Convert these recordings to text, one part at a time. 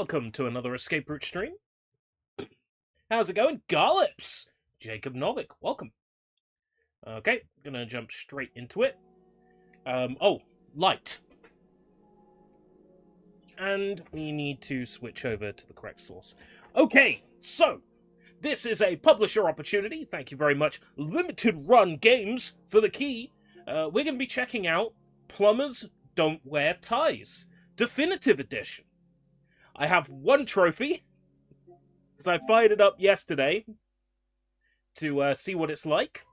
welcome to another Escape Route stream. How's it going? Gallops! Jacob Novick, welcome. Okay, gonna jump straight into it. Light. And we need to switch over to the correct source. Okay, so, this is a publisher opportunity. Thank you very much, Limited Run Games, for the key. We're gonna be checking out Plumbers Don't Wear Ties, Definitive Edition. I have one trophy, because I fired it up yesterday to see what it's like.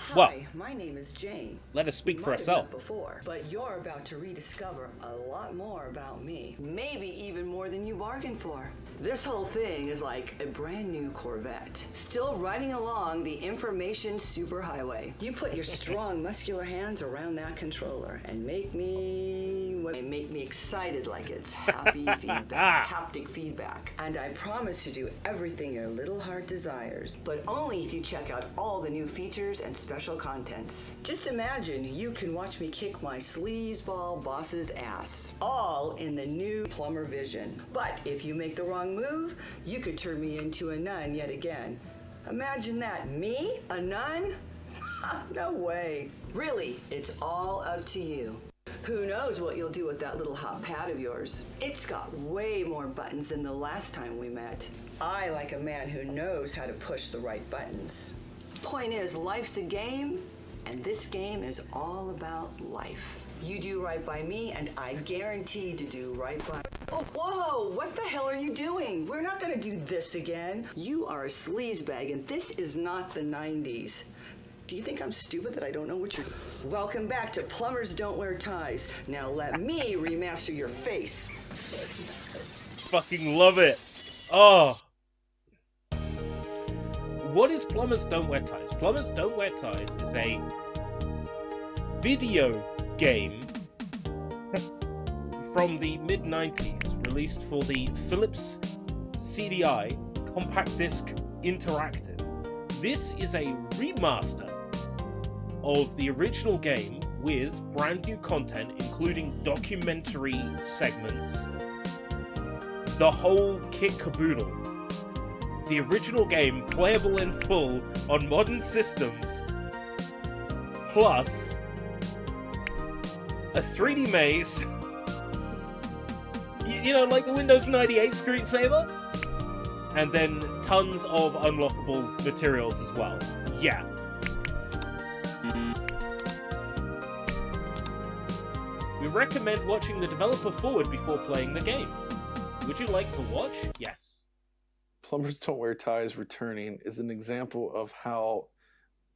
Hi, my name is Jane. Let her speak for Might have herself. met before, but you're about to rediscover a lot more about me. Maybe even more than you bargained for. This whole thing is like a brand new Corvette, still riding along the information superhighway. You put your strong, muscular hands around that controller and make me excited like it's happy feedback, haptic feedback. And I promise to do everything your little heart desires, but only if you check out all the new features and special contents. Just imagine you can watch me kick my sleazeball boss's ass, all in the new Plumber Vision. But if you make the wrong move, you could turn me into a nun yet again. Imagine that. Me? A nun? No way. Really, it's all up to you. Who knows what you'll do with that little hot pad of yours? It's got way more buttons than the last time we met. I like a man who knows how to push the right buttons. Point is, life's a game, and this game is all about life. You do right by me, and I guarantee to do right by... Oh, whoa! What the hell are you doing? We're not gonna do this again. You are a sleazebag, and this is not the 90s. Do you think I'm stupid that I don't know what you're... Welcome back to Plumbers Don't Wear Ties. Now let me remaster your face. Fucking love it. Oh. What is Plumbers Don't Wear Ties? Plumbers Don't Wear Ties is a video game from the mid-90s, released for the Philips CDI Compact Disc Interactive. This is a remaster of the original game with brand new content, including documentary segments, the whole kit caboodle. The original game playable in full on modern systems, plus a 3D maze, you know, like the Windows 98 screensaver, and then tons of unlockable materials as well. Yeah. We recommend watching the developer forward before playing the game. Would you like to watch? Yes. Plumbers Don't Wear Ties returning is an example of how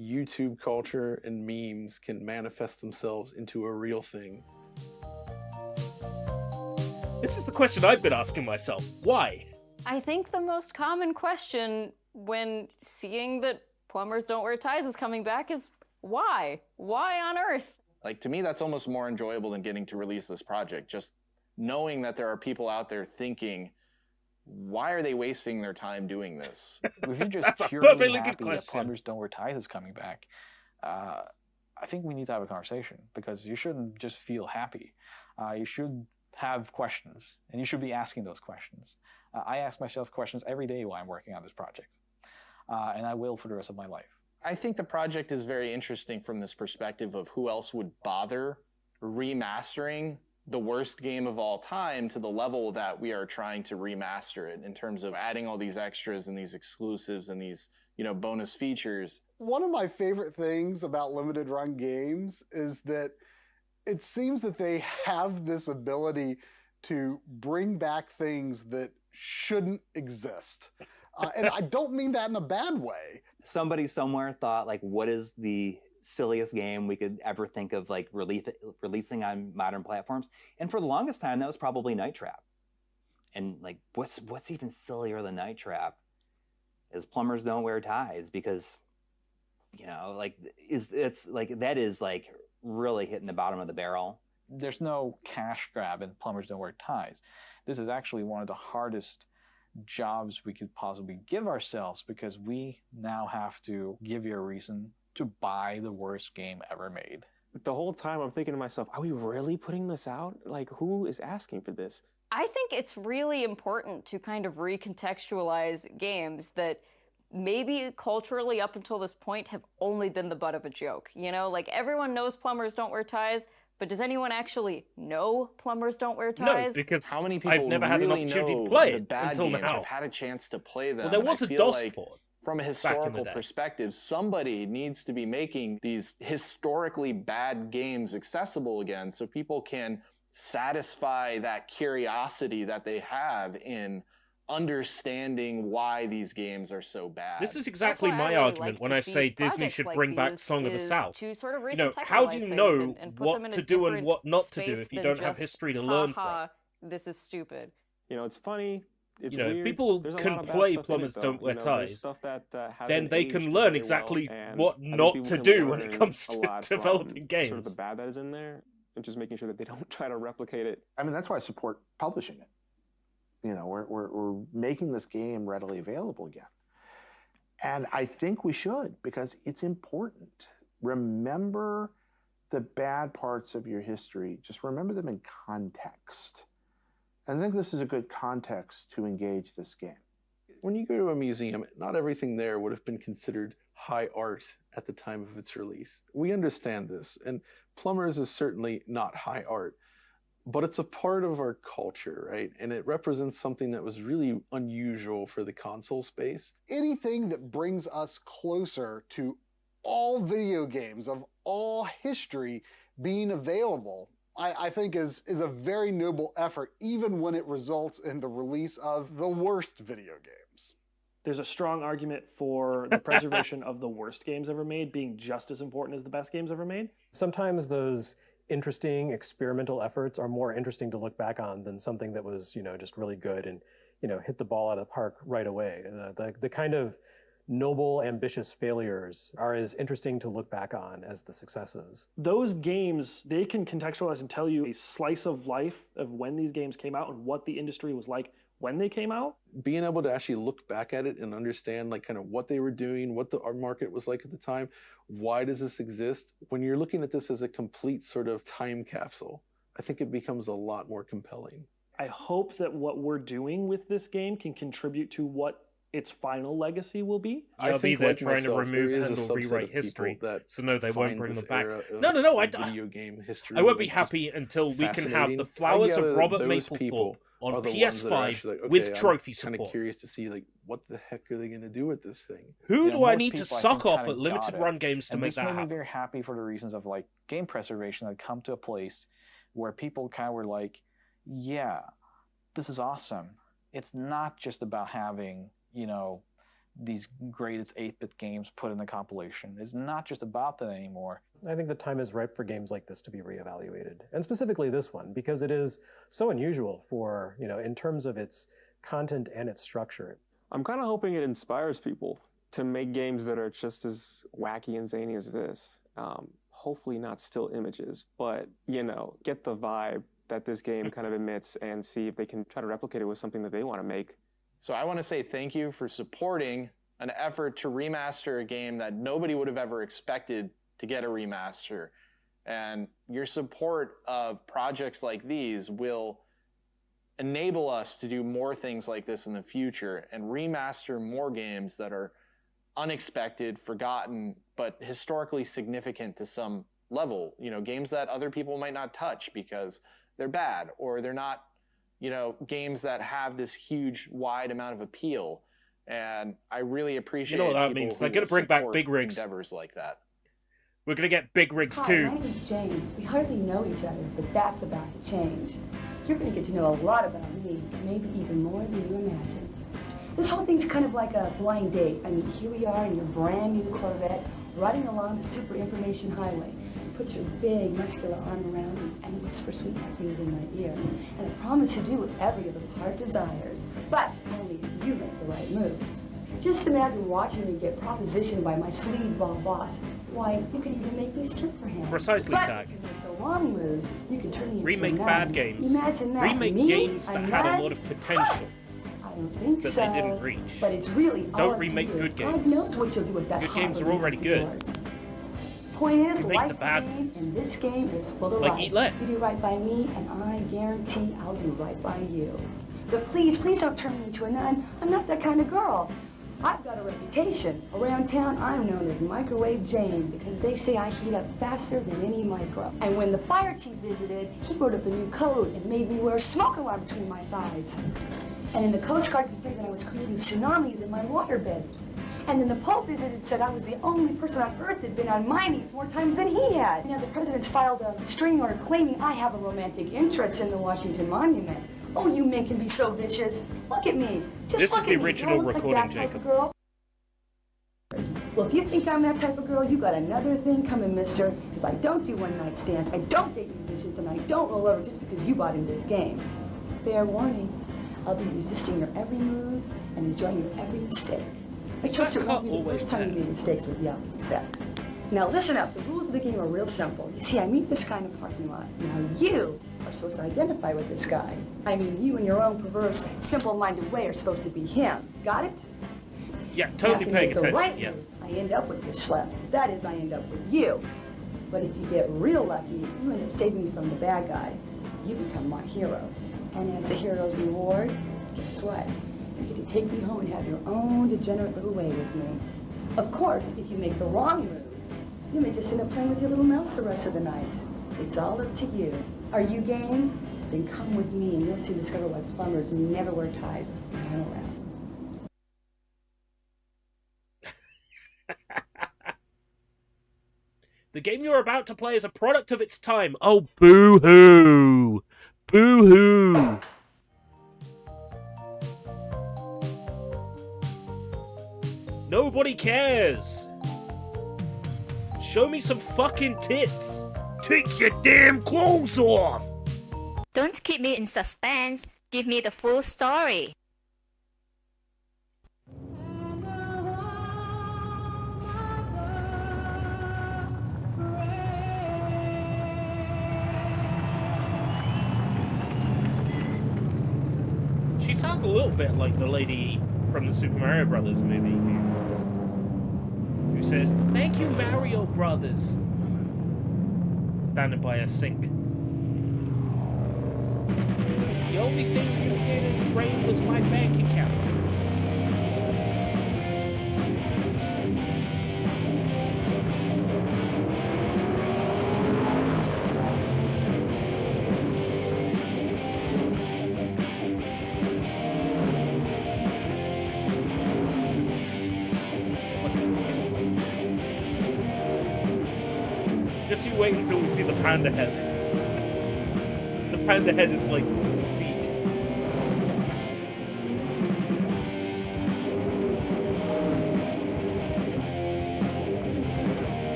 YouTube culture and memes can manifest themselves into a real thing. This is the question I've been asking myself. Why? I think the most common question when seeing that Plumbers Don't Wear Ties is coming back is why? Why on earth? Like, to me, that's almost more enjoyable than getting to release this project. Just knowing that there are people out there thinking, why are they wasting their time doing this? If you're just That's a purely perfectly good happy question. that Plumbers Don't Wear Ties is coming back, I think we need to have a conversation, because you shouldn't just feel happy. You should have questions, and you should be asking those questions. I ask myself questions every day while I'm working on this project, and I will for the rest of my life. I think the project is very interesting from this perspective of who else would bother remastering the worst game of all time to the level that we are trying to remaster it, in terms of adding all these extras and these exclusives and these, you know, bonus features. One of my favorite things about limited run games is that it seems that they have this ability to bring back things that shouldn't exist. And I don't mean that in a bad way. Somebody somewhere thought, like, what is the silliest game we could ever think of, like, releasing on modern platforms? And for the longest time, that was probably Night Trap. And, like, what's even sillier than Night Trap is Plumbers Don't Wear Ties, because, you know, like, it's like, that is, like, really hitting the bottom of the barrel. There's no cash grab in Plumbers Don't Wear Ties. This is actually one of the hardest jobs we could possibly give ourselves, because we now have to give you a reason to buy the worst game ever made. the whole time I'm thinking to myself, are we really putting this out? Like, who is asking for this? I think it's really important to kind of recontextualize games that maybe culturally up until this point have only been the butt of a joke. You know, like everyone knows plumbers don't wear ties, but does anyone actually know plumbers don't wear ties? No, because How many people I've never had an really opportunity know to play the it bad until games? now. I've had a chance to play them. Well, there and was I a feel DOS like port from a back in the historical day. perspective, somebody needs to be making these historically bad games accessible again so people can satisfy that curiosity that they have in understanding why these games are so bad. This is That's exactly why I my really argument like when to I see say Disney projects should like bring back these Song of the is South. to sort of You know, how do you recontextualize know things and put them what in a to do and different what not to do space if you than don't have just, history to learn from? "Ha ha, this is stupid." You know, it's funny. It's You know, if weird. people There's a can lot of bad play stuff in Plumbers it, Don't though. Wear You know, there's Ties, stuff that then hasn't they aged can very learn well, exactly and what I think not people to can do when it learn comes a to lot developing from games. Sort of the bad that is in there, and just making sure that they don't try to replicate it. I mean, that's why I support publishing it. You know, we're making this game readily available again. And I think we should, because it's important. Remember the bad parts of your history. Just remember them in context. And I think this is a good context to engage this game. When you go to a museum, not everything there would have been considered high art at the time of its release. We understand this, and Plumbers is certainly not high art, but it's a part of our culture, right? And it represents something that was really unusual for the console space. Anything that brings us closer to all video games of all history being available, I think is a very noble effort, even when it results in the release of the worst video games. There's a strong argument for the preservation of the worst games ever made being just as important as the best games ever made. Sometimes those interesting experimental efforts are more interesting to look back on than something that was, you know, just really good and, you know, hit the ball out of the park right away. The kind of noble, ambitious failures are as interesting to look back on as the successes. Those games, they can contextualize and tell you a slice of life of when these games came out and what the industry was like when they came out. Being able to actually look back at it and understand like kind of what they were doing, what our market was like at the time, why does this exist? When you're looking at this as a complete sort of time capsule, I think it becomes a lot more compelling. I hope that what we're doing with this game can contribute to what its final legacy will be. I'll be there trying to remove and rewrite history. So no, they won't bring them back. No, video game history. I won't be happy until we can have the Flowers of Robert Mapplethorpe on PS5 with trophy support. I'm kind of curious to see like what the heck are they going to do with this thing? Who do I need to people, suck think, off kinda at limited got it. run games to and make this that made me happen? very happy for the reasons of like game preservation that come to a place where people kind of were like, yeah, this is awesome. It's not just about having, you know, these greatest 8-bit games put in a compilation. It's not just about that anymore. I think the time is ripe for games like this to be reevaluated, and specifically this one, because it is so unusual for, you know, in terms of its content and its structure. I'm kind of hoping it inspires people to make games that are just as wacky and zany as this. Hopefully not still images, but, you know, get the vibe that this game kind of emits and see if they can try to replicate it with something that they want to make. So I want to say thank you for supporting an effort to remaster a game that nobody would have ever expected to get a remaster. And your support of projects like these will enable us to do more things like this in the future and remaster more games that are unexpected, forgotten, but historically significant to some level. You know, games that other people might not touch because they're bad or they're not, you know, games that have this huge, wide amount of appeal. And I really appreciate what that people means. who They're gonna will bring back support big rigs. endeavors like that. We're going to get big rigs Hi, too. my name's Jane. We hardly know each other, but that's about to change. You're going to get to know a lot about me, maybe even more than you imagine. This whole thing's kind of like a blind date. I mean, here we are in your brand new Corvette, riding along the super information highway. You put your big muscular arm around me and whisper sweet things in my ear. And I promise to do whatever your little heart desires, but only if you make the right moves. Just imagine watching me get propositioned by my sleazeball boss. Why, you could even make me strip for him. Precisely, but Tag. if you make the wrong moves, you can turn me into Remake a nun. bad games. Imagine that. Remake Me? games that I'm had a mad? lot of potential I don't think that so. they didn't reach. But it's really all Don't up to remake you. good God games. knows what you'll do with that Good hot games are little already house of good. yours. Point is, You make the life's a bad game, ones. and this game is full of Like life. Eat Let. You do right by me, and I guarantee I'll do right by you. But please, please don't turn me into a nun. I'm not that kind of girl. I've got a reputation. Around town, I'm known as Microwave Jane because they say I heat up faster than any micro. And when the fire chief visited, he wrote up a new code and made me wear a smoke alarm between my thighs. And then the Coast Guard complained that I was creating tsunamis in my waterbed. And then the Pope visited and said I was the only person on Earth that had been on my knees more times than he had. Now the president's filed a restraining order claiming I have a romantic interest in the Washington Monument. Oh, you men can be so vicious. Look at me. Just This look is at the me. original Do I look recording, like that type Jacob. of girl? Well, if you think I'm that type of girl, you got another thing coming, mister. Because I don't do one-night stands, I don't date musicians, and I don't roll over just because you bought in this game. Fair warning, I'll be resisting your every move and enjoying your every mistake. I trust it won't be the first time you made mistakes with the opposite sex. Now listen up, the rules of the game are real simple. You see, I meet this guy in the parking lot. Now you are supposed to identify with this guy. I mean, you in your own perverse, simple-minded way are supposed to be him. Got it? Yeah, Now, if totally you paying make the attention. right Yeah. moves, I end up with this schlep. That is, I end up with you. But if you get real lucky, you end up saving me from the bad guy. You become my hero. And as the hero's reward, guess what? You get to take me home and have your own degenerate little way with me. Of course, if you make the wrong move, you may just end up playing with your little mouse the rest of the night. It's all up to you. Are you game? Then come with me and you'll soon discover why plumbers never wear ties when I'm around. The game you're about to play is a product of its time. Oh, boo-hoo! Boo-hoo! Nobody cares! Show me some fucking tits! Take your damn clothes off! Don't keep me in suspense. Give me the full story. She sounds a little bit like the lady from the Super Mario Brothers movie who says, "Thank you, Mario Brothers," standing by a sink. The only thing you didn't drain was my bank account. Just you wait until we see the panda head. The panda head is like beak.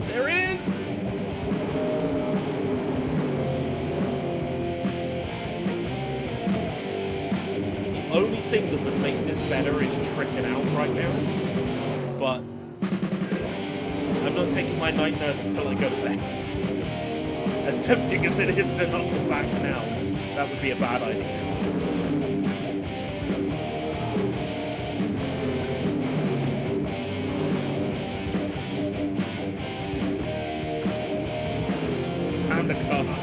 There it is! The only thing that would make this better is tricking out right now. But I'm not taking my night nurse until I go to bed. As tempting as it is to not go back now, that would be a bad idea. Panda car.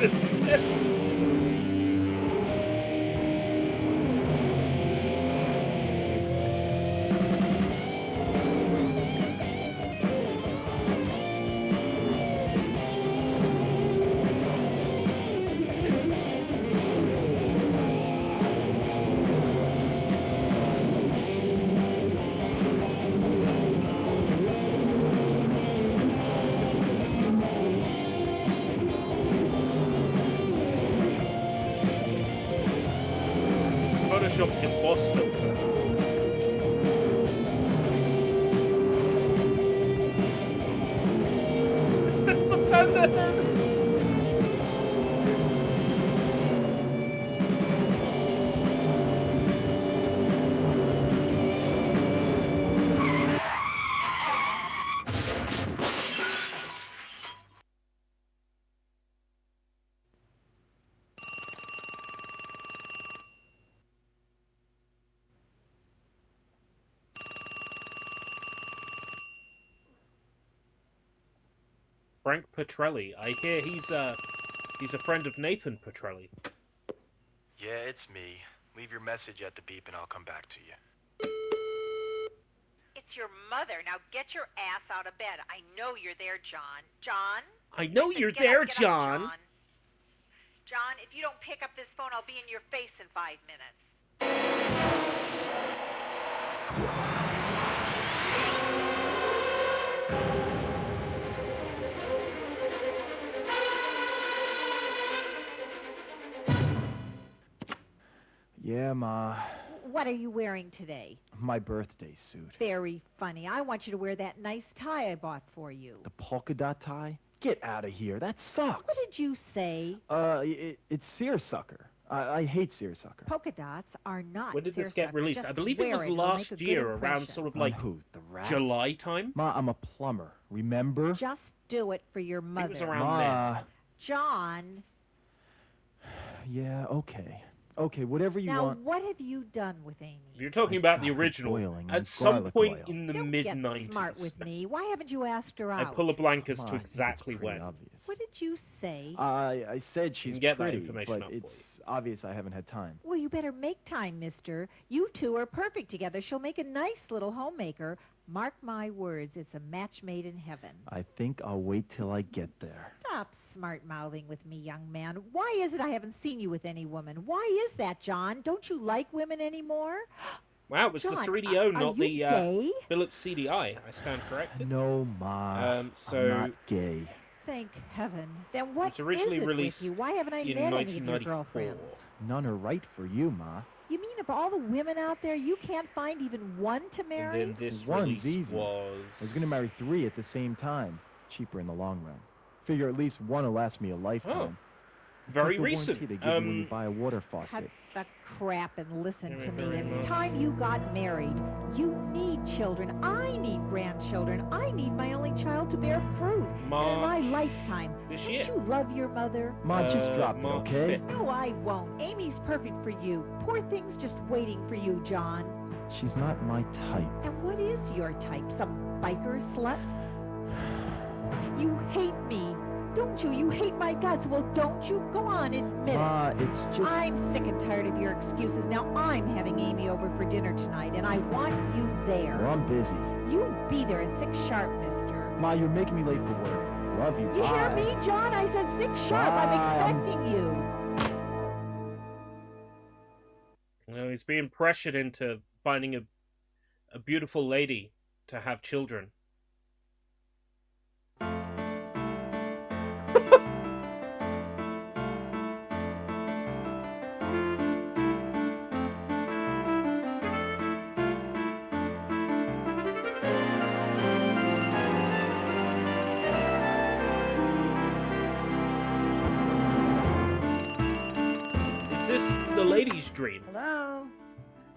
It's Photoshop emboss filter. It's the panda head. Frank Petrelli. I hear he's a friend of Nathan Petrelli. Yeah, it's me. Leave your message at the beep and I'll come back to you. It's your mother. Now get your ass out of bed. I know you're there, John. John? I know Listen, you're get there, up, get up, John. John, if you don't pick up this phone, I'll be in your face in 5 minutes. Yeah, Ma. What are you wearing today? My birthday suit. Very funny. I want you to wear that nice tie I bought for you. The polka dot tie? Get out of here. That sucks. What did you say? It's seersucker. I hate seersucker. Polka dots are not. When did this get seersucker. released? Just I believe it wear was It'll last make a good year, around impression. sort of On like who? The rats? July time. Ma, I'm a plumber. Remember? Just do it for your mother. It was around Ma. then. John. Yeah, okay. Okay, whatever you Now, want. what have you done with Amy? You're talking about the Garlic original. boiling At and some garlic point oil. in the Don't mid-90s. get smart with me. Why haven't you asked her I out? pull a blank as Ma, to I think it's exactly pretty when. obvious. What did you say? I said she's get that pretty, information but up for it's you. obvious I haven't had time. Well, you better make time, mister. You two are perfect together. She'll make a nice little homemaker. Mark my words, it's a match made in heaven. I think I'll wait till I get there. Stop smart-mouthing with me, young man. Why is it I haven't seen you with any woman? Why is that, John? Don't you like women anymore? Wow, it was John, the 3DO, are not you the gay? Philips CDI. I stand corrected. No, Ma. So- I'm not gay. Thank heaven. Then what was originally is it released with you? Why haven't I in met any of your 1994. girlfriends? None are right for you, Ma. You mean of all the women out there, you can't find even one to And marry? then this One's release easy. was... I was going to marry 3 at the same time. Cheaper in the long run. Figure at least one will last me a lifetime. It's very like the recent. warranty they give you when you buy a water Cut faucet. the crap and listen to me. very It's time you got married. You need children. I need grandchildren. I need my only child to bear fruit. And in my March lifetime. this Don't year. you love your mother? Ma, just drop it, March okay? 5th. No, I won't. Amy's perfect for you. Poor thing's just waiting for you, John. She's not my type. And what is your type? Some biker slut? You hate me. Don't you? You hate my guts. Well, don't you? Go on, admit it. Ma, it's just... I'm sick and tired of your excuses. Now I'm having Amy over for dinner tonight, and I want you there. Well, I'm busy. You be there at 6 sharp, mister. Ma, you're making me late for work. Love you. You hear Bye. me, John? I said 6 sharp. I'm Bye. expecting you. You know, he's being pressured into finding a beautiful lady to have children. Is this the lady's dream? Hello?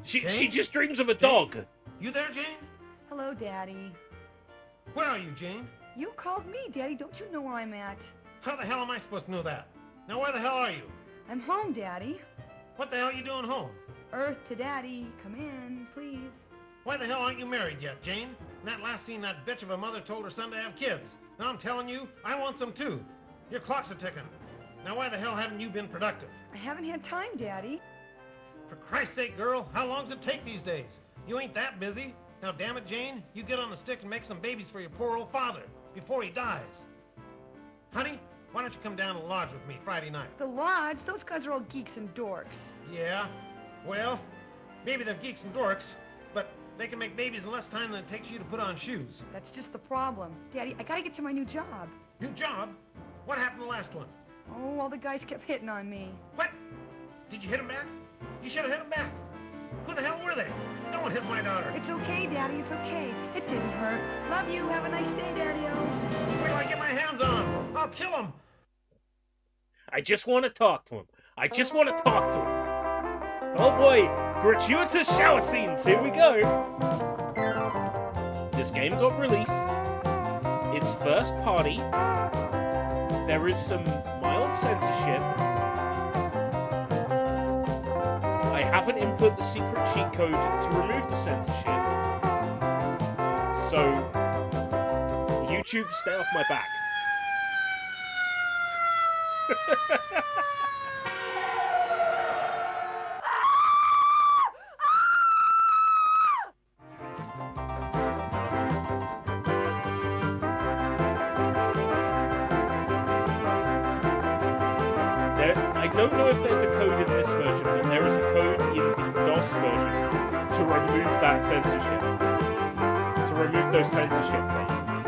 She just dreams of a dog. You there, Jane? Hello, Daddy. Where are you, Jane? You called me, Daddy. Don't you know where I'm at? How the hell am I supposed to know that? Now, where the hell are you? I'm home, Daddy. What the hell are you doing home? Earth to Daddy. Come in, please. Why the hell aren't you married yet, Jane? In that last scene, that bitch of a mother told her son to have kids. Now I'm telling you, I want some too. Your clock's a ticking. Now why the hell haven't you been productive? I haven't had time, Daddy. For Christ's sake, girl, how long does it take these days? You ain't that busy. Now, damn it, Jane, you get on the stick and make some babies for your poor old father before he dies. Honey, why don't you come down and lodge with me Friday night? The Lodge? Those guys are all geeks and dorks. Yeah, well, maybe they're geeks and dorks, but they can make babies in less time than it takes you to put on shoes. That's just the problem. Daddy, I gotta get to my new job. New job? What happened to the last one? Oh, all the guys kept hitting on me. What? Did you hit him back? You should have hit him back. Who the hell were they? No one hit my daughter. It's okay, Daddy. It's okay. It didn't hurt. Love you. Have a nice day, Daddy-o. Where do I get my hands on him? I'll kill him. I just want to talk to him. I just want to talk to him. Oh boy, gratuitous shower scenes. Here we go. This game got released. It's first party. There is some mild censorship. I haven't input the secret cheat code to remove the censorship. So, YouTube, stay off my back. I don't know if there's a code in this version, but there is a code in the DOS version to remove that censorship. To remove those censorship phrases.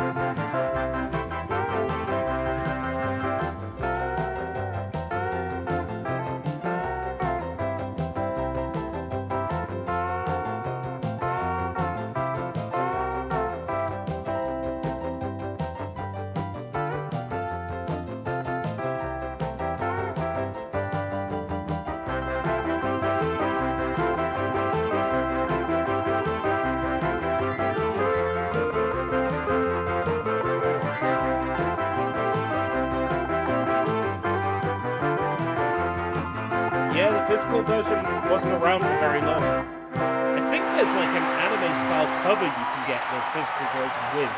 Yeah, the physical version wasn't around for very long. I think there's like an anime-style cover you can get the physical version with,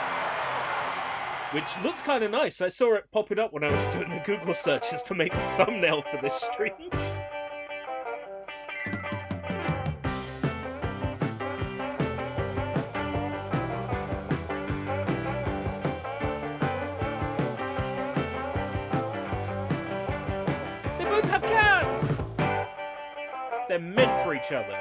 which looked kind of nice. I saw it popping up when I was doing a Google search just to make the thumbnail for this stream. They both have cats! They're meant for each other.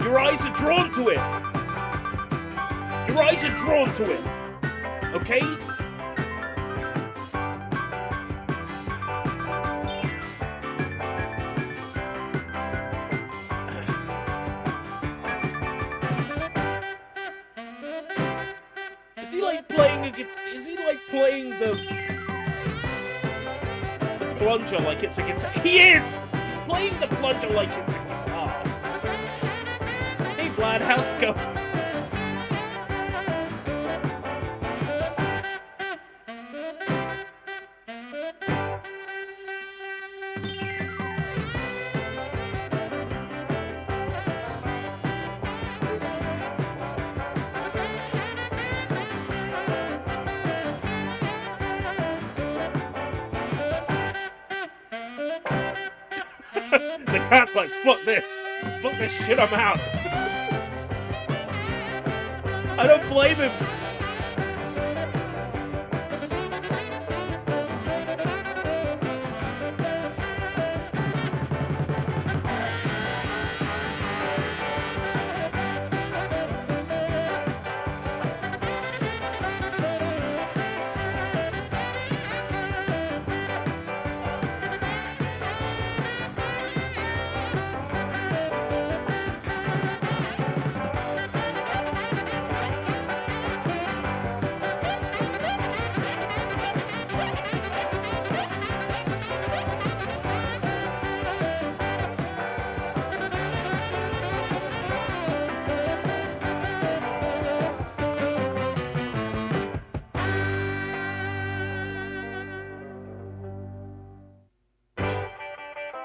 Your eyes are drawn to it. Your eyes are drawn to it. Okay? Is he like playing the plunger like it's a guitar? He is! He's playing the plunger like it's a guitar. Hey Vlad, how's it going? The cat's like, fuck this shit, I'm out. I don't blame him.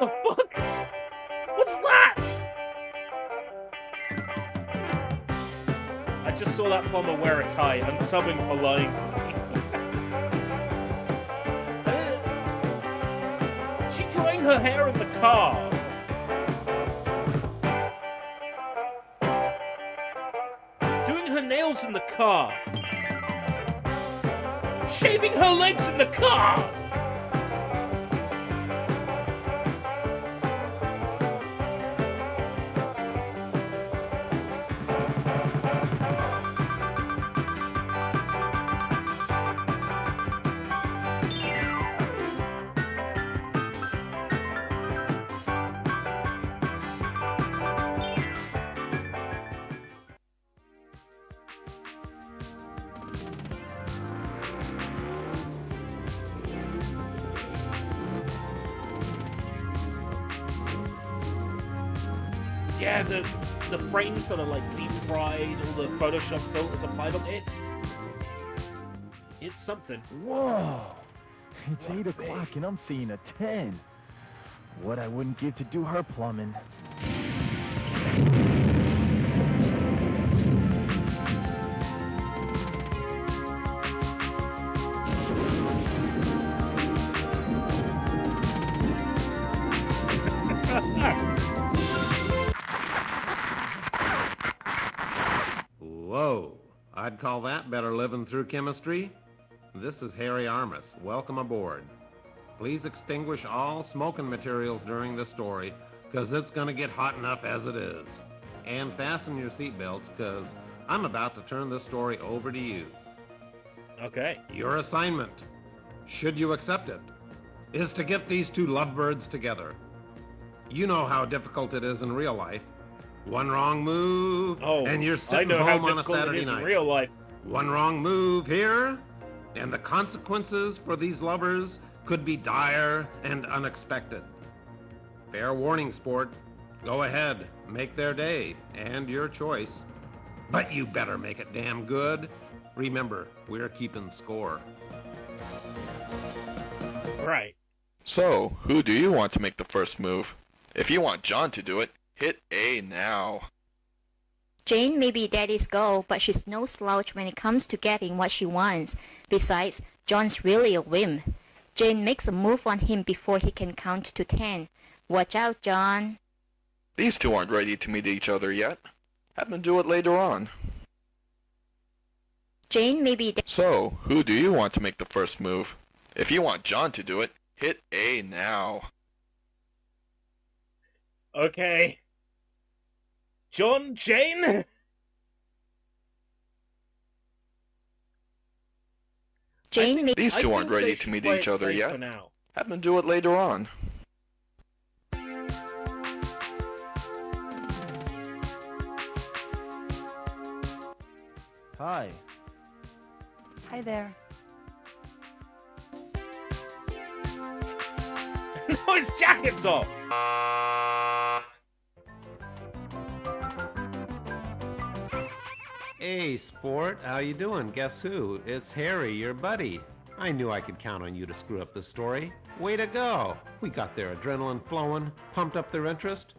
The fuck? What's that? I just saw that plumber wear a tie, unsubbing for lying to me. She drying her hair in the car. Doing her nails in the car. Shaving her legs in the car. Yeah, the frames that are like deep fried, all the Photoshop filters applied on it. It's something. Whoa! It's 8 o'clock and I'm seeing a 10. What I wouldn't give to do her plumbing. Whoa, I'd call that better living through chemistry. This is Harry Armis. Welcome aboard. Please extinguish all smoking materials during the story, because it's going to get hot enough as it is. And fasten your seatbelts, because I'm about to turn this story over to you. Okay. Your assignment, should you accept it, is to get these two lovebirds together. You know how difficult it is in real life. One wrong move, and you're sitting home on a Saturday night. In real life. One wrong move here, and the consequences for these lovers could be dire and unexpected. Fair warning, sport. Go ahead, make their day, and your choice. But you better make it damn good. Remember, we're keeping score. Right. So, who do you want to make the first move? If you want John to do it, hit A now. Jane may be daddy's girl, but she's no slouch when it comes to getting what she wants. Besides, John's really a whim. Jane makes a move on him before he can count to 10. Watch out, John. These two aren't ready to meet each other yet. Have them do it later on. Jane may be... So, who do you want to make the first move? If you want John to do it, hit A now. Okay. John, Jane? These two aren't ready to meet each other yet. Have them do it later on. Hi. Hi there. No, his jacket's off! Hey, sport, how you doing? Guess who? It's Harry, your buddy. I knew I could count on you to screw up the story. Way to go. We got their adrenaline flowing, pumped up their interest,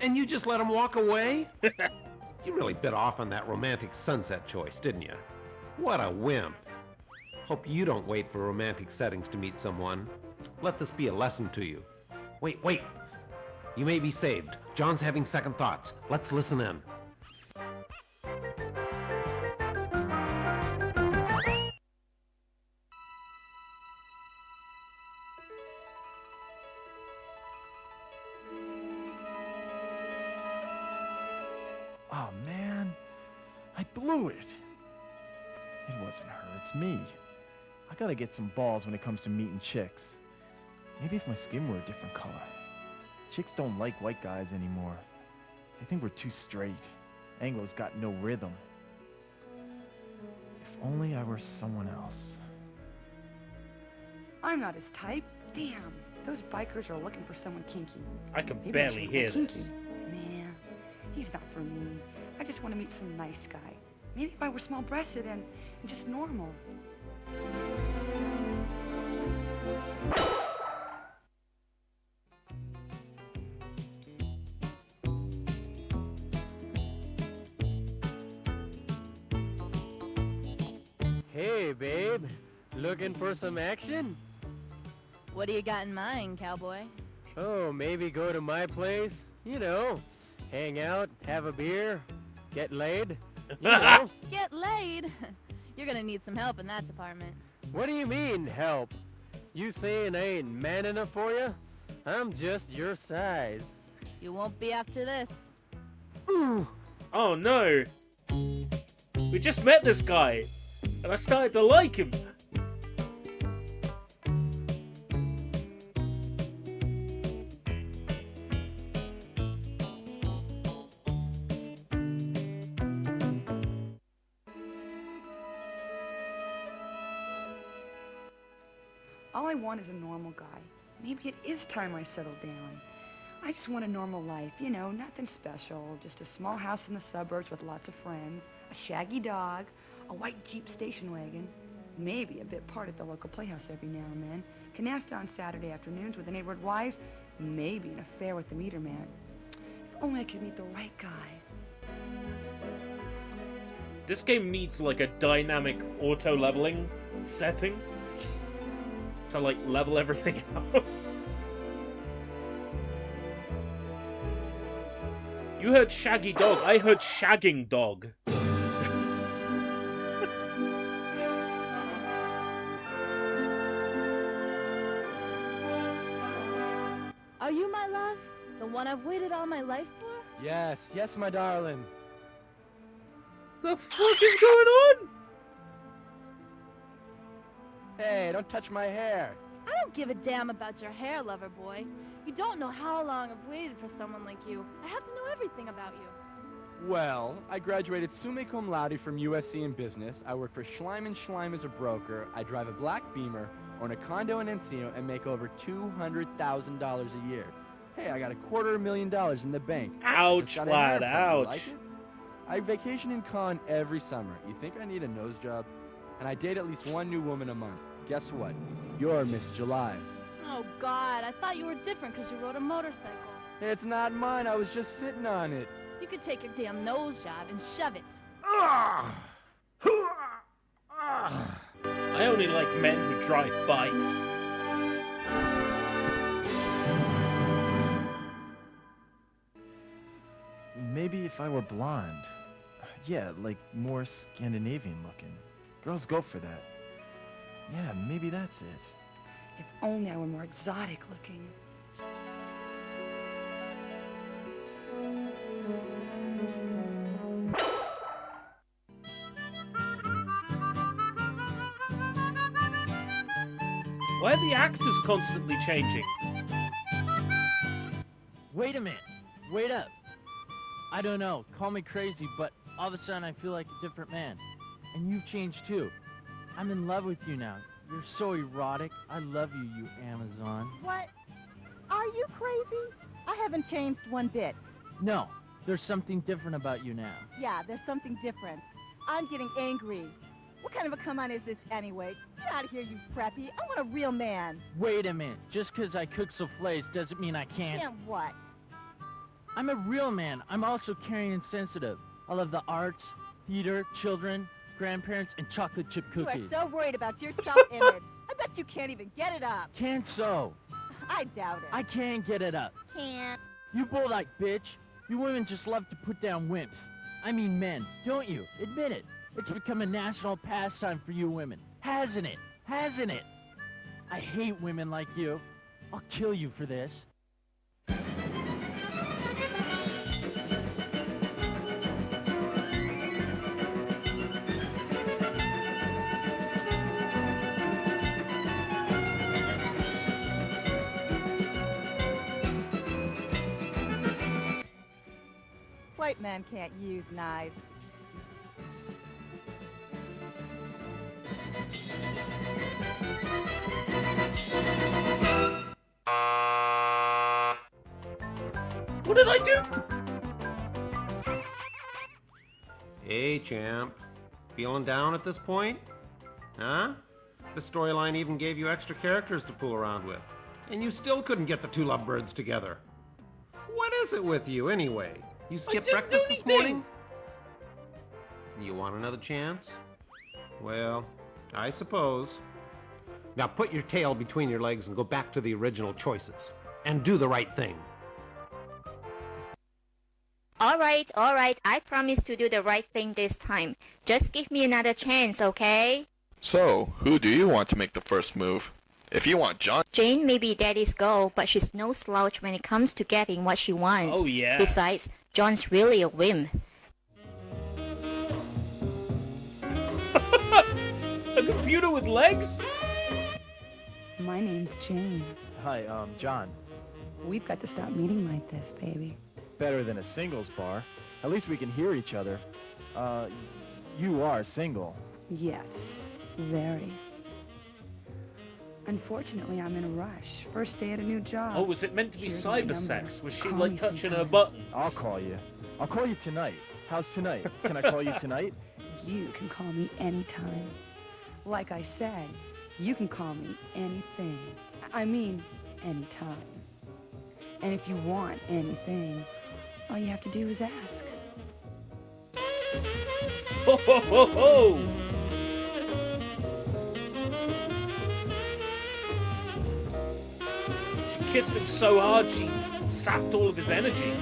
and you just let them walk away? You really bit off on that romantic sunset choice, didn't you? What a wimp. Hope you don't wait for romantic settings to meet someone. Let this be a lesson to you. Wait. You may be saved. John's having second thoughts. Let's listen in. Oh, man. I blew it. It wasn't her, it's me. I gotta get some balls when it comes to meeting chicks. Maybe if my skin were a different color. Chicks don't like white guys anymore. They think we're too straight. Anglo's got no rhythm. If only I were someone else. I'm not his type. Damn, those bikers are looking for someone kinky. I can Maybe barely should hear go kinky. this. Nah, he's not for me. I just want to meet some nice guy. Maybe if I were small-breasted and just normal. Hey, babe. Looking for some action? What do you got in mind, cowboy? Oh, maybe go to my place. You know, hang out, have a beer, get laid. You know. Get laid? You're gonna need some help in that department. What do you mean, help? You saying I ain't man enough for you? I'm just your size. You won't be after this. Oh no! We just met this guy, and I started to like him. All I want is a normal guy. Maybe it is time I settle down. I just want a normal life, you know, nothing special. Just a small house in the suburbs with lots of friends, a shaggy dog, a white Jeep station wagon. maybe a bit part at the local playhouse every now and then, canasta on Saturday afternoons with the neighborhood wives, maybe an affair with the meter man. If only I could meet the right guy. This game needs like a dynamic auto leveling setting to like level everything out. You heard Shaggy Dog, I heard Shagging Dog. Are you my love? The one I've waited all my life for? Yes, yes, my darling. The fuck is going on? Hey, don't touch my hair. I don't give a damn about your hair, lover boy. You don't know how long I've waited for someone like you. I have to know everything about you. Well, I graduated summa cum laude from USC in business. I work for Schleim & Schleim as a broker. I drive a black Beamer, own a condo in Encino, and make over $200,000 a year. Hey, I got $250,000 in the bank. Ouch, Just got a lad, haircut. You ouch. like it? I vacation in Cannes every summer. You think I need a nose job? And I date at least one new woman a month. Guess what? You're Miss July. Oh, God, I thought you were different because you rode a motorcycle. It's not mine. I was just sitting on it. You could take your damn nose job and shove it. I only like men who drive bikes. Maybe if I were blonde. Yeah, like more Scandinavian looking. Girls go for that. Yeah, maybe that's it. If only I were more exotic looking. Why are the actors constantly changing? Wait a minute. Wait up. I don't know. Call me crazy, but all of a sudden I feel like a different man. And you've changed too. I'm in love with you now. You're so erotic. I love you, you Amazon. What? Are you crazy? I haven't changed one bit. No, there's something different about you now. Yeah, there's something different. I'm getting angry. What kind of a come-on is this anyway? Get out of here, you preppy. I want a real man. Wait a minute. Just because I cook souffles doesn't mean I can't. Can't what? I'm a real man. I'm also caring and sensitive. I love the arts, theater, children, grandparents, and chocolate chip cookies. You are so worried about your self-image. I bet you can't even get it up. Can't so. I doubt it. I can get it up. Can't. You bulldog bitch. You women just love to put down wimps. I mean men, don't you? Admit it. It's become a national pastime for you women. Hasn't it? Hasn't it? I hate women like you. I'll kill you for this. White men can't use knives. What did I do? Hey, champ. Feeling down at this point? Huh? The storyline even gave you extra characters to fool around with. And you still couldn't get the two lovebirds together. What is it with you, anyway? You skipped breakfast this morning? You want another chance? Well, I suppose. Now put your tail between your legs and go back to the original choices. And do the right thing. All right, I promise to do the right thing this time. Just give me another chance, okay? So, who do you want to make the first move? If you want John... Jane may be daddy's girl, but she's no slouch when it comes to getting what she wants. Oh, yeah. Besides, John's really a whim. A computer with legs? My name's Jane. Hi, John. We've got to stop meeting like this, baby. Better than a singles bar. At least we can hear each other. You are single. Yes, very. Unfortunately, I'm in a rush. First day at a new job. Oh, was it meant to be Here's my cyber sex? number. Was she Call like me touching her sometime. buttons? I'll call you. I'll call you tonight. How's tonight? Can I call you tonight? You can call me anytime. Like I said, you can call me anything. I mean, anytime. And if you want anything, all you have to do is ask. Ho ho ho ho! She kissed him so hard she sapped all of his energy.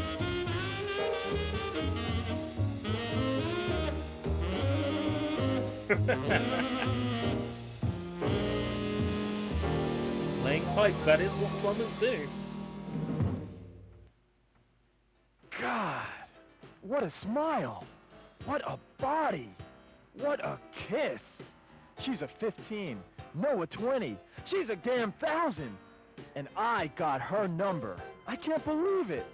Laying pipe, that is what plumbers do. God, what a smile. What a body. What a kiss. She's a 15. No, a 20. She's a damn 1,000. And I got her number. I can't believe it.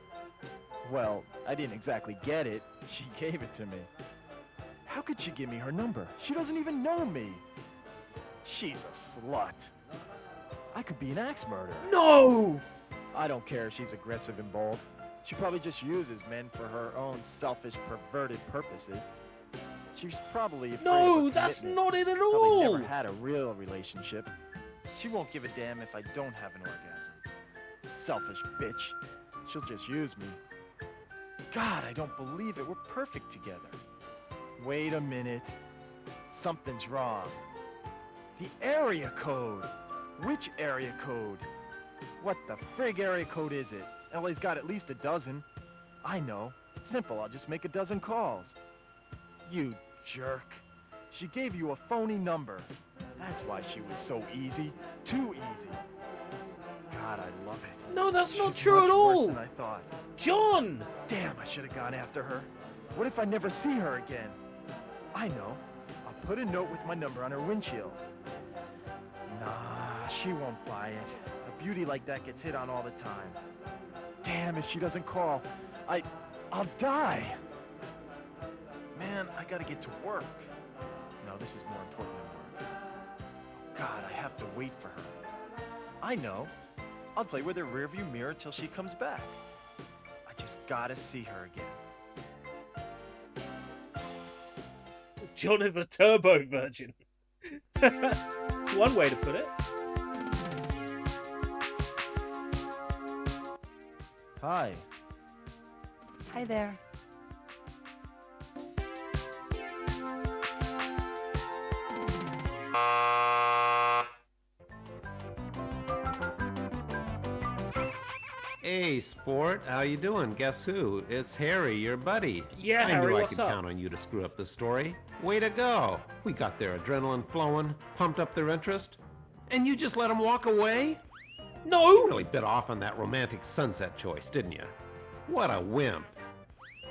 Well, I didn't exactly get it. She gave it to me. How could she give me her number? She doesn't even know me. She's a slut. I could be an axe murderer. No! I don't care if she's aggressive and bold. She probably just uses men for her own selfish, perverted purposes. She's probably afraid No, of that's commitment. not it at Probably all! never had a real relationship. She won't give a damn if I don't have an orgasm. Selfish bitch. She'll just use me. God, I don't believe it. We're perfect together. Wait a minute. Something's wrong. The area code. Which area code? What the frig area code is it? LA's got at least a dozen. I know. Simple, I'll just make a dozen calls. You jerk. She gave you a phony number. That's why she was so easy. Too easy. God, I love it. No, that's not She's true much at worse all! than I thought. John! Damn, I should have gone after her. What if I never see her again? I know. I'll put a note with my number on her windshield. Nah, she won't buy it. A beauty like that gets hit on all the time. Damn, if she doesn't call, I'll die. Man, I gotta get to work. No, this is more important than work. God, I have to wait for her. I know. I'll play with her rearview mirror till she comes back. I just gotta see her again. John is a turbo virgin. It's one way to put it. Hi. Hi there. Hey, sport, how you doing? Guess who? It's Harry, your buddy. Yeah, I Harry, knew I what's could up? count on you to screw up the story. Way to go. We got their adrenaline flowing, pumped up their interest, and you just let them walk away? No! You really bit off on that romantic sunset choice, didn't you? What a wimp.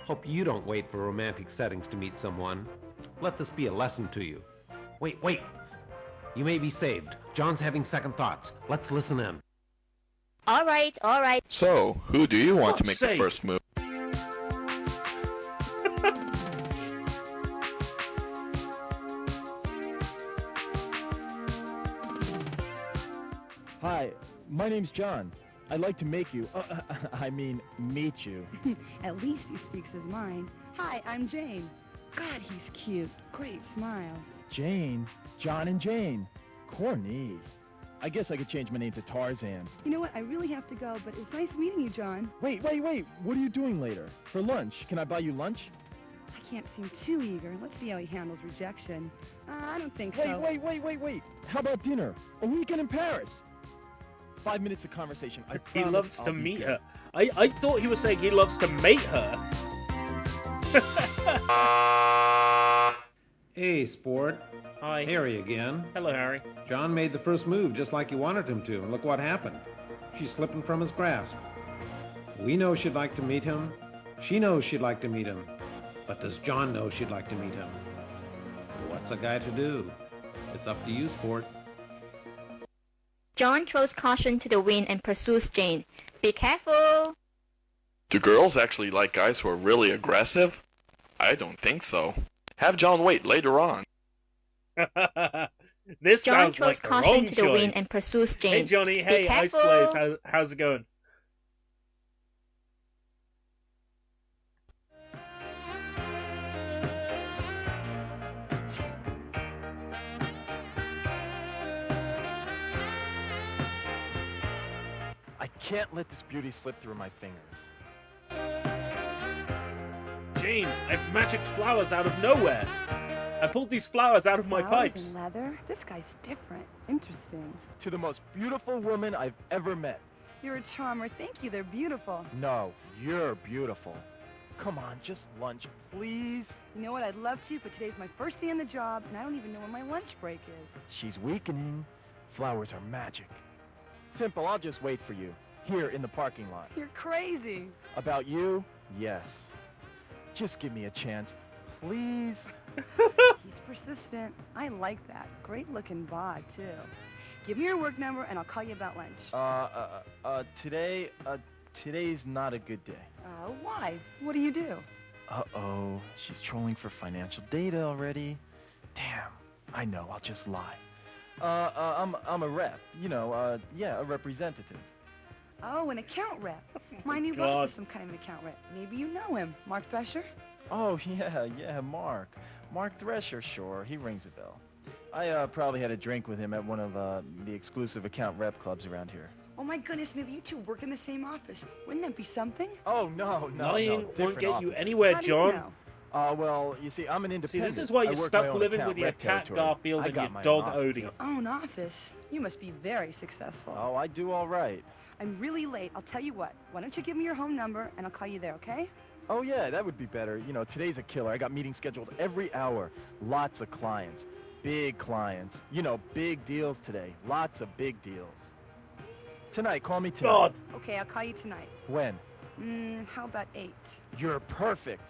Hope you don't wait for romantic settings to meet someone. Let this be a lesson to you. Wait. You may be saved. John's having second thoughts. Let's listen in. All right. So, who do you want to make Fuck's the sake. first move? Hi, my name's John. I'd like to make you, meet you. At least he speaks his mind. Hi, I'm Jane. God, he's cute. Great smile. Jane? John and Jane. Corny. I guess I could change my name to Tarzan. You know what? I really have to go, but it's nice meeting you, John. Wait. What are you doing later? For lunch? Can I buy you lunch? I can't seem too eager. Let's see how he handles rejection. I don't think so. Wait. How about dinner? A weekend in Paris? 5 minutes of conversation. I He promise loves I'll to be meet good. her. I thought he was saying he loves to mate her. Hey, sport. Hi. Harry again. Hello, Harry. John made the first move just like you wanted him to, and look what happened. She's slipping from his grasp. We know she'd like to meet him. She knows she'd like to meet him. But does John know she'd like to meet him? What's a guy to do? It's up to you, sport. John throws caution to the wind and pursues Jane. Be careful. Do girls actually like guys who are really aggressive? I don't think so. Have John wait later on. This John sounds throws like the caution wrong to the choice. wind and pursues Jane. Hey, Johnny. Be Hey, Ice careful. Blaze. How's it going? can't let this beauty slip through my fingers. Jane, I've magicked flowers out of nowhere. I pulled these flowers out of my pipes. And leather? This guy's different. Interesting. To the most beautiful woman I've ever met. You're a charmer. Thank you. They're beautiful. No, you're beautiful. Come on, just lunch, please. You know what? I'd love to, but today's my first day on the job, and I don't even know when my lunch break is. She's weakening. Flowers are magic. Simple, I'll just wait for you. Here in the parking lot. You're crazy. About you? Yes. Just give me a chance, please. He's persistent. I like that. Great looking bod, too. Give me your work number, and I'll call you about lunch. Today's not a good day. Why? What do you do? Uh-oh, she's trolling for financial data already. Damn, I know, I'll just lie. I'm a rep, a representative. Oh, an account rep. My new boss is some kind of an account rep. Maybe you know him. Mark Thresher? Oh, yeah, Mark. Mark Thresher, sure, he rings a bell. I probably had a drink with him at one of the exclusive account rep clubs around here. Oh my goodness, maybe you two work in the same office. Wouldn't that be something? Oh, no. Lying won't different get you offices. anywhere, How do you John. know? Well, you see, I'm an See, independent. this is why I you're work my stuck own living account with your rep cat territory. Garfield I and got your my dog own Odie. office. Own office? You must be very successful. Oh, I do all right. I'm really late. I'll tell you what. Why don't you give me your home number, and I'll call you there, okay? Oh, yeah, that would be better. Today's a killer. I got meetings scheduled every hour. Lots of clients. Big clients. Big deals today. Lots of big deals. Tonight, call me tonight. God. Okay, I'll call you tonight. When? How about 8? You're perfect.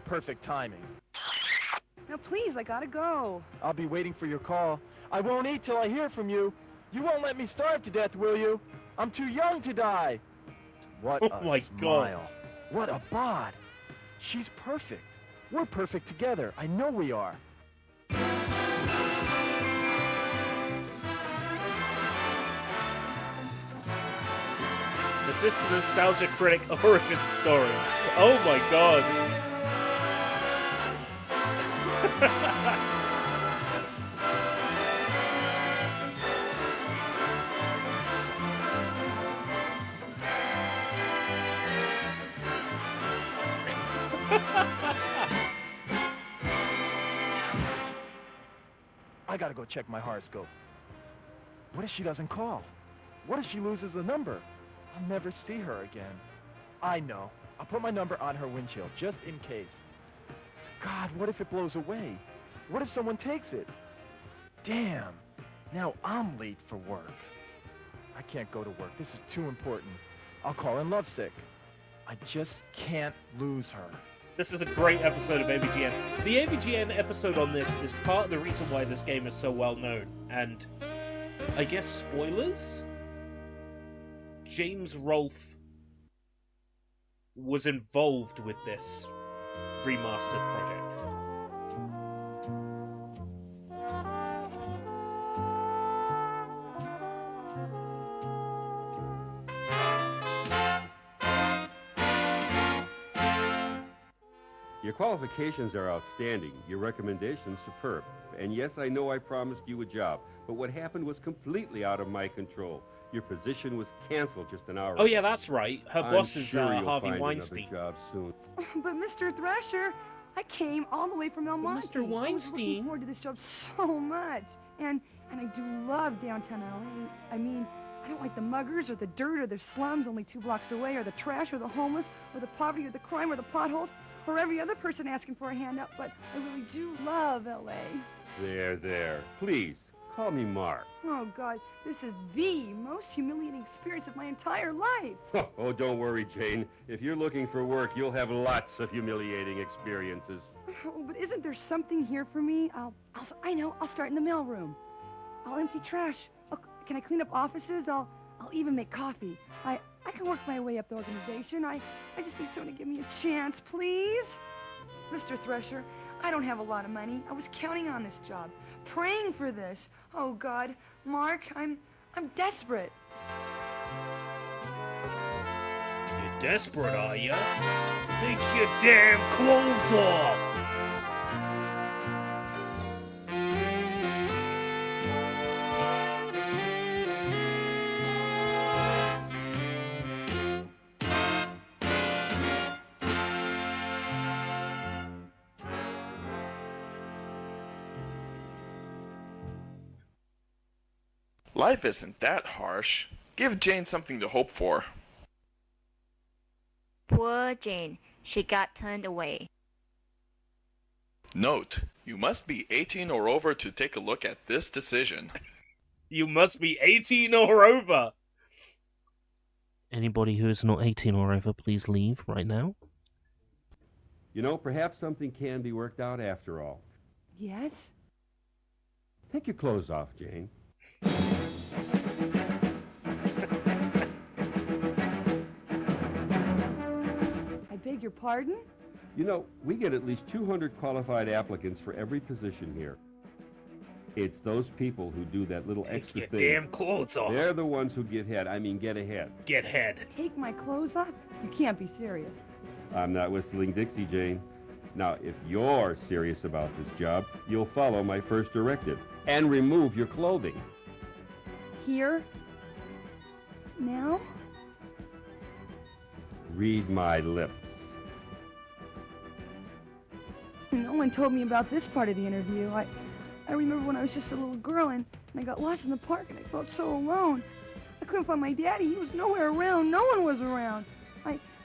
Perfect timing. Now, please, I gotta go. I'll be waiting for your call. I won't eat till I hear from you. You won't let me starve to death, will you? I'm too young to die. What Oh a my smile. God. What a bod. She's perfect. We're perfect together. I know we are. Is this the Nostalgia Critic origin story? Oh my god. I gotta go check my horoscope. What if she doesn't call? What if she loses the number? I'll never see her again. I know. I'll put my number on her windshield, just in case. God, what if it blows away? What if someone takes it? Damn. Now I'm late for work. I can't go to work. This is too important. I'll call in lovesick. I just can't lose her. This is a great episode of AVGN. The AVGN episode on this is part of the reason why this game is so well known. And I guess spoilers? James Rolfe was involved with this remastered project. Your qualifications are outstanding. Your recommendations superb. And yes, I know I promised you a job, but what happened was completely out of my control. Your position was canceled just an hour Oh ago. yeah, that's right. Her I'm boss is sure you'll Harvey find Weinstein. another job soon. But Mr. Thresher, I came all the way from El Monte. Mr. Weinstein? I was looking forward to this job so much. And I do love downtown LA. I mean, I don't like the muggers or the dirt or the slums only 2 blocks away, or the trash or the homeless or the poverty or the crime or the potholes or every other person asking for a handout, but I really do love LA. There. Please, call me Mark. Oh, God, this is the most humiliating experience of my entire life. Oh, don't worry, Jane. If you're looking for work, you'll have lots of humiliating experiences. Oh, but isn't there something here for me? I know, I'll start in the mailroom. I'll empty trash. Can I clean up offices? I'll even make coffee. I can work my way up the organization. I just need someone to give me a chance, please. Mr. Thresher, I don't have a lot of money. I was counting on this job, praying for this. Oh, God. Mark, I'm desperate. You're desperate, are you? Take your damn clothes off! Life isn't that harsh. Give Jane something to hope for. Poor Jane. She got turned away. Note, you must be 18 or over to take a look at this decision. You must be 18 or over. Anybody who is not 18 or over, please leave right now. You know, perhaps something can be worked out after all. Yes? Take your clothes off, Jane. I beg your pardon? You know, we get at least 200 qualified applicants for every position here. It's those people who do that little extra your thing. damn clothes off. They're the ones who get get ahead. Get head. Take my clothes off? You can't be serious. I'm not whistling Dixie, Jane. Now, if you're serious about this job, you'll follow my first directive and remove your clothing. Here? Now? Read my lips. No one told me about this part of the interview. I remember when I was just a little girl and I got lost in the park and I felt so alone. I couldn't find my daddy. He was nowhere around. No one was around.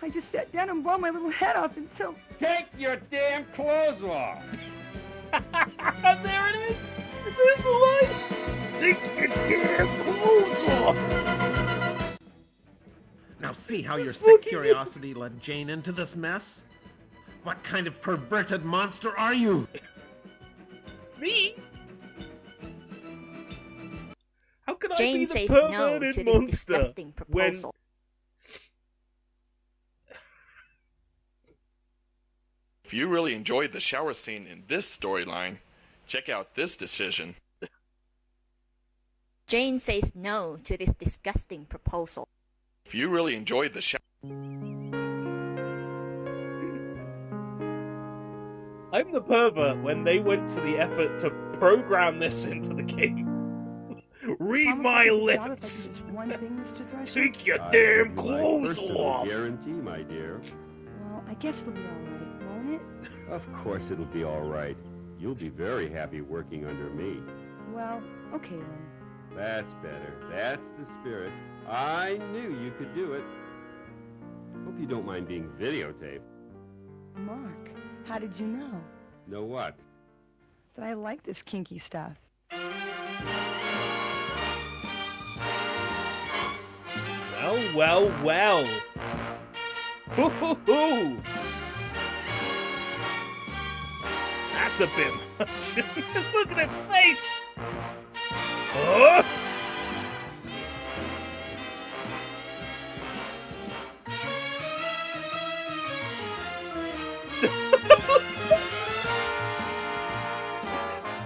I just sat down and bawled my little head off until... Take your damn clothes off! There it is! There's a line! Take your damn clothes off! Now see how your sick curiosity led Jane into this mess? What kind of perverted monster are you? Me? How can Jane I be says the no perverted to this monster disgusting proposal. If you really enjoyed the shower scene in this storyline, check out this decision. Jane says no to this disgusting proposal. If you really enjoyed the shower... I'm the pervert when they went to the effort to program this into the game. Read my lips! Take your damn clothes off! Guarantee, my dear. Well, I guess it'll be all right, won't it? Of course it'll be all right. You'll be very happy working under me. Well, okay then. That's better. That's the spirit. I knew you could do it. Hope you don't mind being videotaped. Mark, how did you know? Know what? That I like this kinky stuff. Well, well, well. Hoo hoo hoo. That's a bit much. Look at its face. Oh!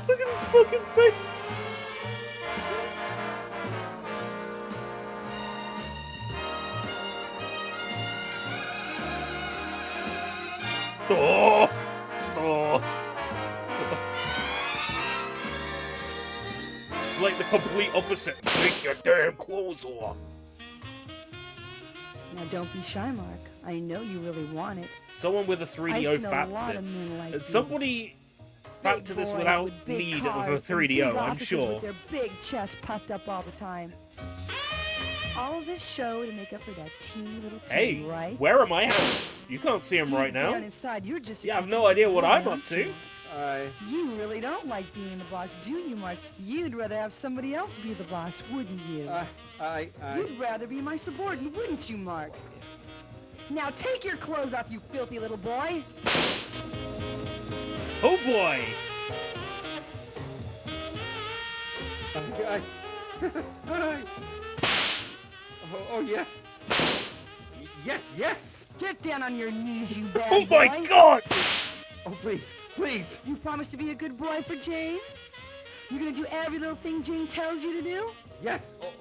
Look at its fucking face. Oh! Oh! It's like the complete opposite. Take your damn clothes off. Now don't be shy, Mark. I know you really want it. Someone with a 3DO I've known fap a lot to of men like this. you. Somebody fap to this Big without boys with big need of a cars and 3DO, big I'm offices sure. With their big chest puffed up all the time. All of this show to make up for that teeny little Hey, thing, right? where are my hands? You can't see them right Deep now. down inside, you're just You have no idea what I'm up to. You really don't like being the boss, do you, Mark? You'd rather have somebody else be the boss, wouldn't you? You'd rather be my subordinate, wouldn't you, Mark? Now take your clothes off, you filthy little boy. Oh boy! Oh, yes. Yes, yes. Get down on your knees, you bad Oh my boy. god! Oh, please, please. You promise to be a good boy for Jane? You're gonna do every little thing Jane tells you to do? Yes.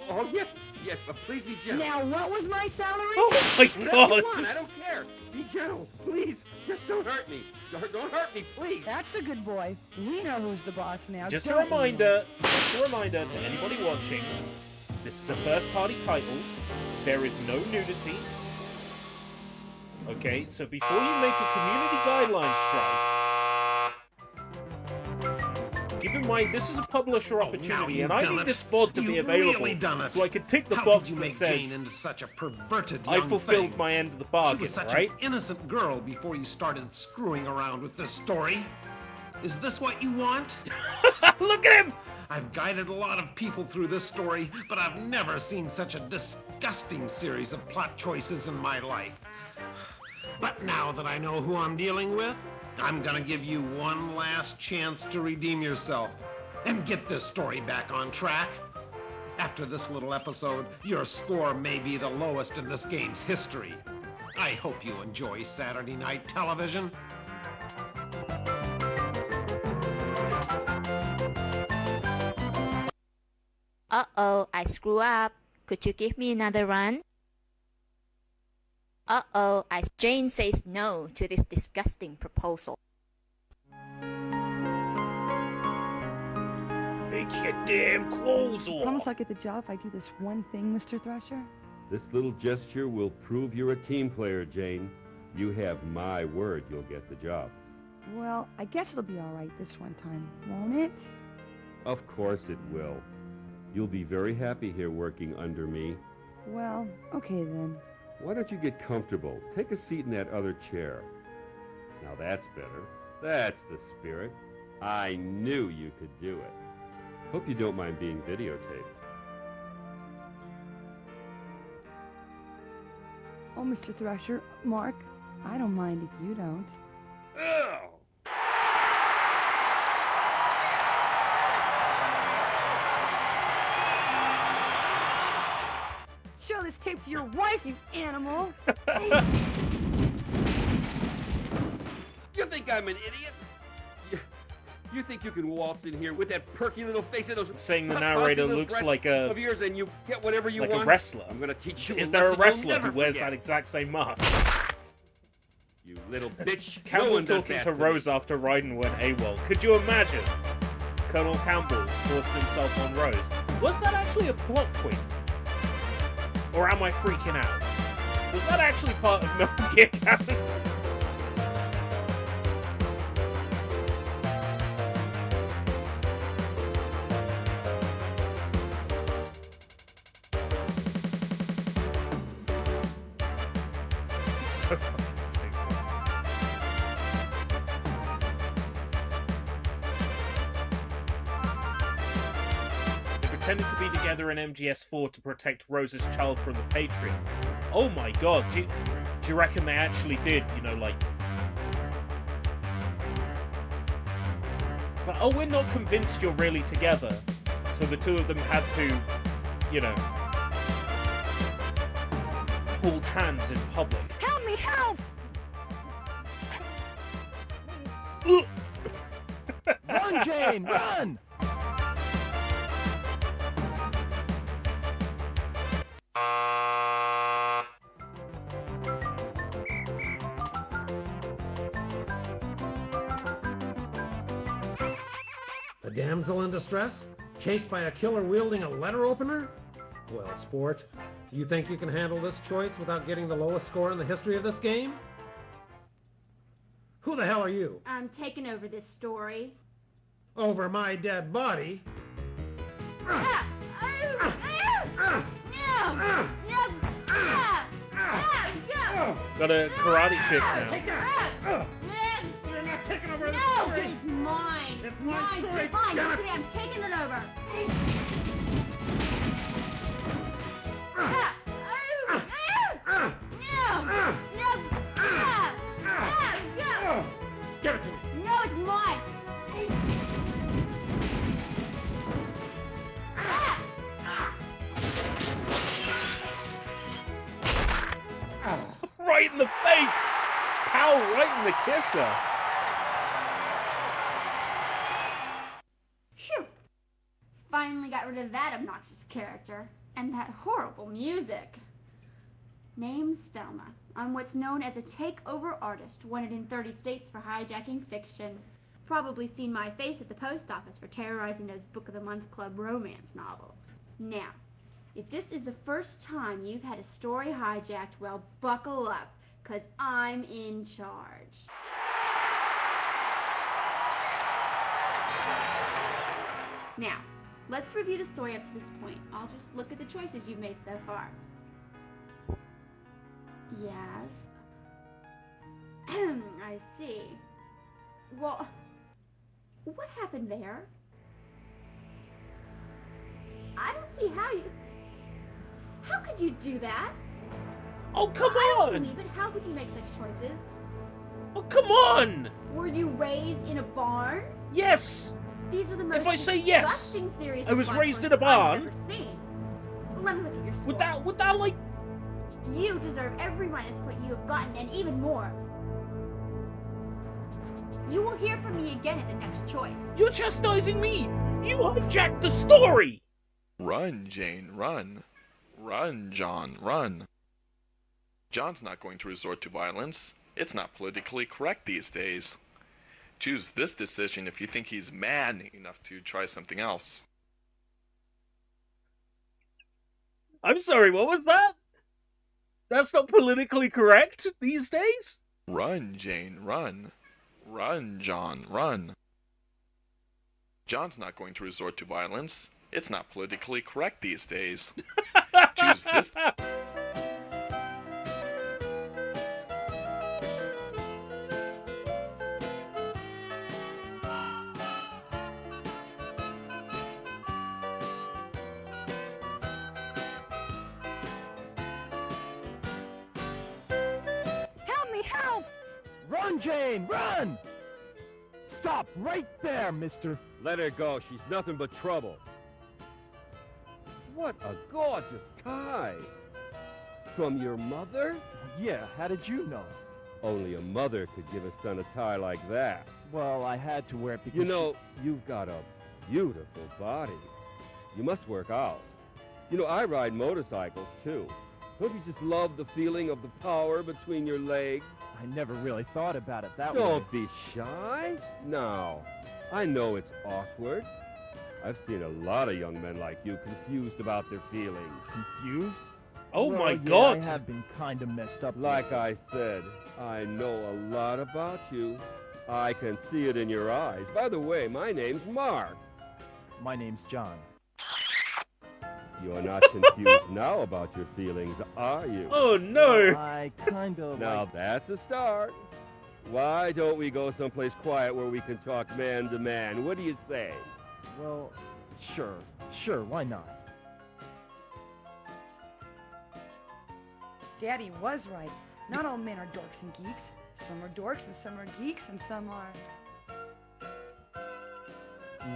Oh, yes. Yes, but please be gentle. Now, what was my salary? Oh my Whatever god! you want, I don't care. Be gentle, please. Just don't hurt me. Don't hurt me, please. That's a good boy. We know who's the boss now. Just a don't we, reminder to anybody watching, this is a first party title. There is no nudity. Okay, so before you make a community guideline strike, Keep in mind, this is a publisher opportunity, now and I you've need done this it. VOD to be You've available really done it. so I can tick the How box could you that make says Jane into such a perverted I young fulfilled thing? my end of the She bargain, was such right? an innocent girl before you started screwing around with this story. Is this what you want? Look at him! I've guided a lot of people through this story, but I've never seen such a disgusting series of plot choices in my life. But now that I know who I'm dealing with, I'm gonna give you one last chance to redeem yourself and get this story back on track. After this little episode, your score may be the lowest in this game's history. I hope you enjoy Saturday night television. Uh-oh, I screw up. Could you give me another run? Uh-oh, Jane says no to this disgusting proposal. Make your damn clothes off! Promise I'll get the job if I do this one thing, Mr. Thrasher. This little gesture will prove you're a team player, Jane. You have my word you'll get the job. Well, I guess it'll be all right this one time, won't it? Of course it will. You'll be very happy here working under me. Well, okay then. Why don't you get comfortable? Take a seat in that other chair. Now that's better. That's the spirit. I knew you could do it. Hope you don't mind being videotaped. Oh, Mr. Thrasher, Mark, I don't mind if you don't. Ugh. Show this tape to your wife, you animal! You think I'm an idiot? You think you can waltz in here with that perky little face and those Saying the narrator looks breasts like a of yours and you get whatever you like want? a wrestler. I'm gonna teach you. Is there a lesson wrestler you'll who never wears forget. that exact same mask? You little bitch. Campbell no one does talking that to me. Rose after Ryden went AWOL. Could you imagine Colonel Campbell forcing himself on Rose? Was that actually a plot point? Or am I freaking out? Was that actually part of Metal Gear canon? This is so fucking stupid. They pretended to be together in MGS4 to protect Rose's child from the Patriots. Oh my god, do you reckon they actually did, you know, like... It's like, oh, we're not convinced you're really together. So the two of them had to, you know, hold hands in public. Help me, help! Run, Jane, run! A damsel in distress? Chased by a killer wielding a letter opener? Well, sport, do you think you can handle this choice without getting the lowest score in the history of this game? Who the hell are you? I'm taking over this story. Over my dead body? Got a karate chick now. You're not taking over this No, story! it's mine. It's my Mine. story, Fine, damn it. okay, I'm taking it over. Give it to me! No, it's mine. Right in the face! Pow, right in the kisser. Phew. Finally got rid of that obnoxious character. And that horrible music. Name's Thelma. I'm what's known as a takeover artist, wanted in 30 states for hijacking fiction. Probably seen my face at the post office for terrorizing those Book of the Month Club romance novels. Now, if this is the first time you've had a story hijacked, well, buckle up, 'cause I'm in charge. Now, let's review the story up to this point. I'll just look at the choices you've made so far. Yes. I see. Well, what happened there? I don't see how you... How could you do that? Oh, come I on! don't believe it. How could you make such choices? Oh, come on! Were you raised in a barn? Yes! These are the most If I say yes, disgusting series I of was plot raised in points a I've barn. ever seen. Let me look at your score. Would that like... You deserve every minus point you have gotten, and even more. You will hear from me again at the next choice. You're chastising me! You hijacked the story! Run, Jane, run. Run, John, run. John's not going to resort to violence. It's not politically correct these days. Choose this decision if you think he's man enough to try something else. I'm sorry, what was that? That's not politically correct these days? Run, Jane, run. Run, John, run. John's not going to resort to violence. It's not politically correct these days. Choose this. Help me, help! Run, Jane, run! Stop right there, mister. Let her go. She's nothing but trouble. What a gorgeous tie. From your mother? Yeah, how did you know? Only a mother could give a son a tie like that. Well, I had to wear it because You know, you've got a beautiful body. You must work out. You know, I ride motorcycles, too. Don't you just love the feeling of the power between your legs? I never really thought about it that way. Don't be shy. Now, I know it's awkward. I've seen a lot of young men like you confused about their feelings. Confused? Oh Well, my yeah, god! I have been kind of messed up. Like I said, I know a lot about you. I can see it in your eyes. By the way, my name's Mark. My name's John. You're not confused now about your feelings, are you? Oh no! I kind of Now that's a start. Why don't we go someplace quiet where we can talk man to man? What do you say? Well, sure, why not? Daddy was right. Not all men are dorks and geeks. Some are dorks and some are geeks and some are...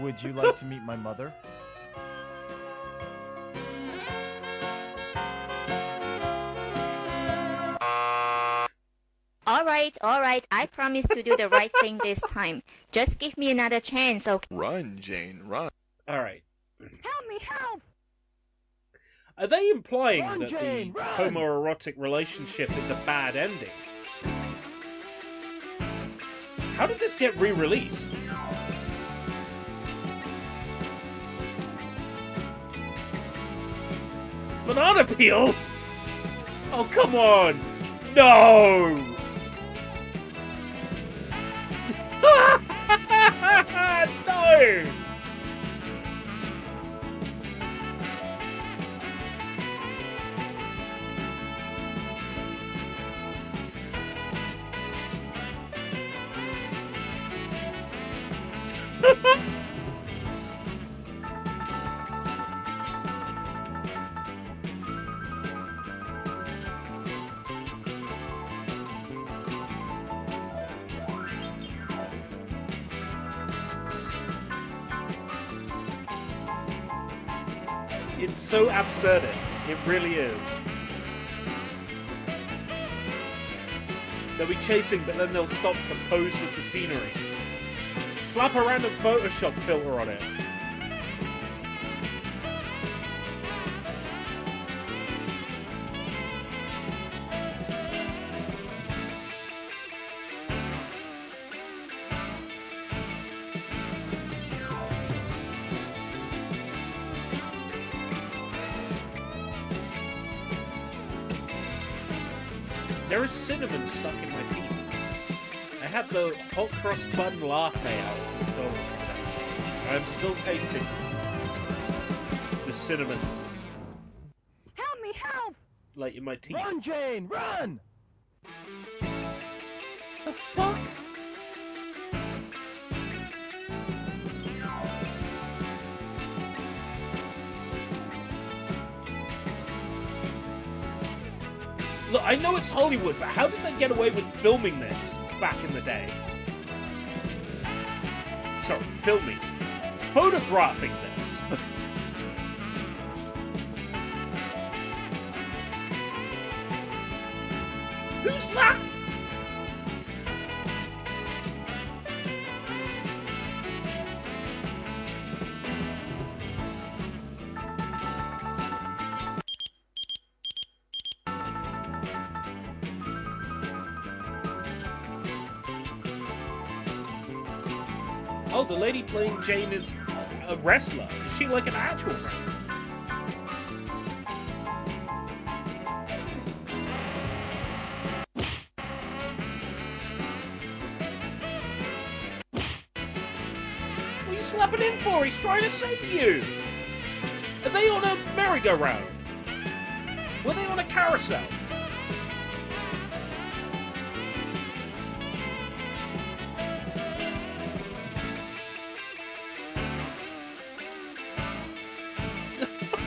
Would you like to meet my mother? Alright, I promise to do the right thing this time. Just give me another chance, okay? Run, Jane, run. Alright. Help me, help! Are they implying Run, that Jane, the run! homoerotic relationship is a bad ending? How did this get re-released? Banana peel? Oh, come on! No! No! It's so absurdist. It really is. They'll be chasing, but then they'll stop to pose with the scenery. Slap a random Photoshop filter on it. There is cinnamon stuck in my teeth. I had the hot cross bun latte out at McDonald's today. I'm still tasting the cinnamon, Help me, help! like in my teeth. Run, Jane, run! The fuck? Look, I know it's Hollywood, but how did they get away with filming this back in the day? Sorry, filming. Photographing this. Who's that? Oh, the lady playing Jane is a wrestler. Is she like an actual wrestler? What are you slapping him for? He's trying to save you! Are they on a merry-go-round? Were they on a carousel?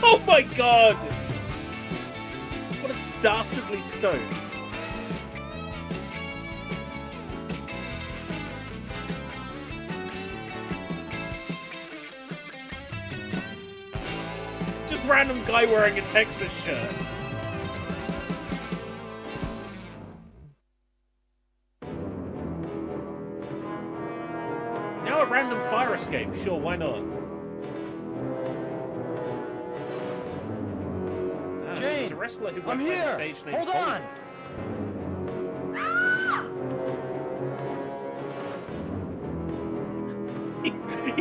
Oh my god! What a dastardly stone. Just random guy wearing a Texas shirt. Now a random fire escape, sure, why not? She's a wrestler who went by the stage name. Hold on!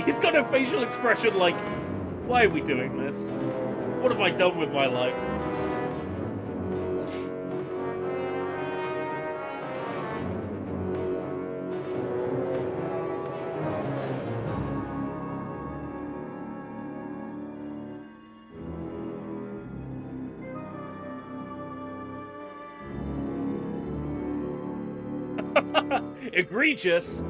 He's got a facial expression like, why are we doing this? What have I done with my life? Egregious.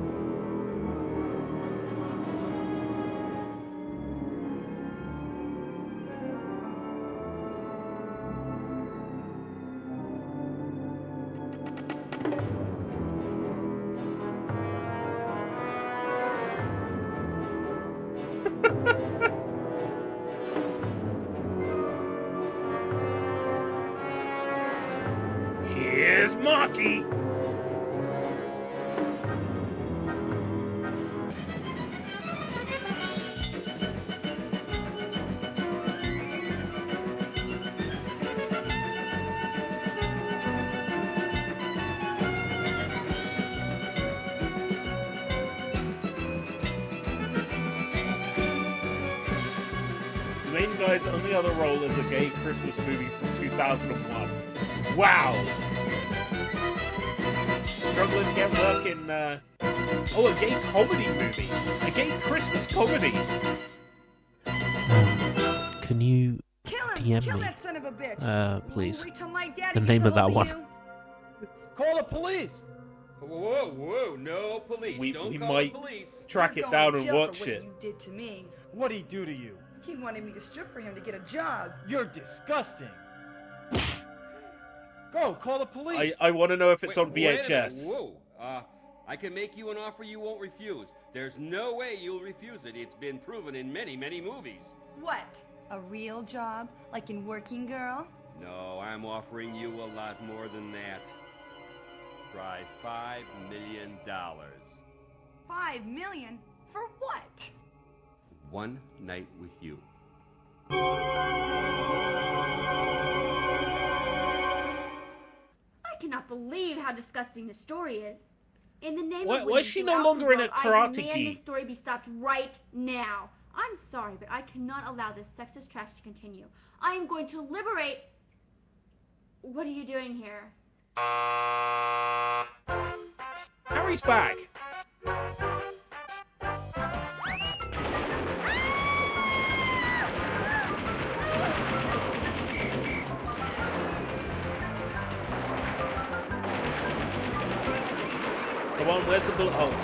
Here's Marky. Guy's only other role is a gay Christmas movie from 2001. Wow! Struggling to get work in, oh, a gay comedy movie. A gay Christmas comedy. Can you DM Kill me, that son of a bitch. please? Wait till my daddy The gets name a of that hold one. you. Call the police! Whoa, whoa, no police. We Don't call might the police. track You're it going down to and jail watch for what it. you did to me. What'd he do to you? He wanted me to strip for him to get a job. You're disgusting. Go, call the police. I want to know if it's on Wait a minute. VHS. Whoa, I can make you an offer you won't refuse. There's no way you'll refuse it. It's been proven in many, many movies. What? A real job? Like in Working Girl? No, I'm offering you a lot more than that. Try $5 million. $5 million? For what? One night with you. I cannot believe how disgusting this story is. In the name Why of is women she no throughout the longer in a world, I Karate demand Gi? this story be stopped right now. I'm sorry, but I cannot allow this sexist trash to continue. I am going to liberate... What are you doing here? Harry's back. on, where's the bullet holes?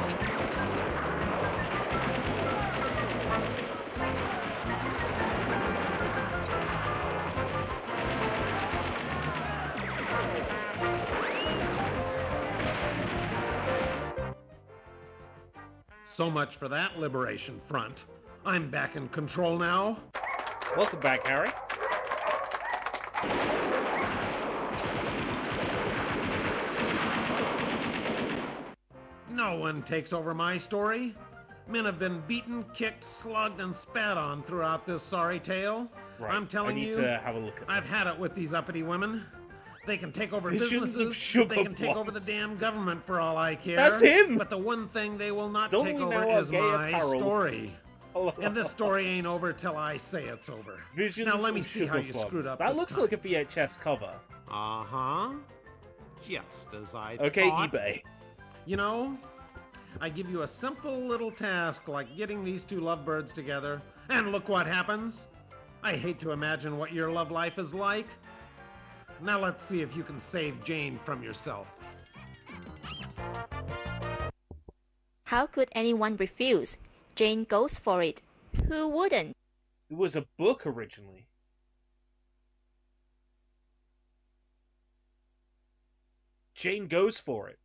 So much for that liberation front. I'm back in control now. Welcome back, Harry. No one takes over my story. Men have been beaten, kicked, slugged, and spat on throughout this sorry tale. Right. I'm telling I need you, to have a look at I've had it with these uppity women. They can take over Visions of businesses, sugar they can take over the plums. damn government for all I care. That's him! But the one thing they will not Don't take we over know our is gay my apparel? story. And this story ain't over till I say it's over. Visions now let of me see sugar how you plums. screwed up That this looks time. like a VHS cover. Uh-huh. Just as I Okay, thought. eBay. You know, I give you a simple little task like getting these two lovebirds together, and look what happens. I hate to imagine what your love life is like. Now let's see if you can save Jane from yourself. How could anyone refuse? Jane goes for it. Who wouldn't? It was a book originally. Jane goes for it.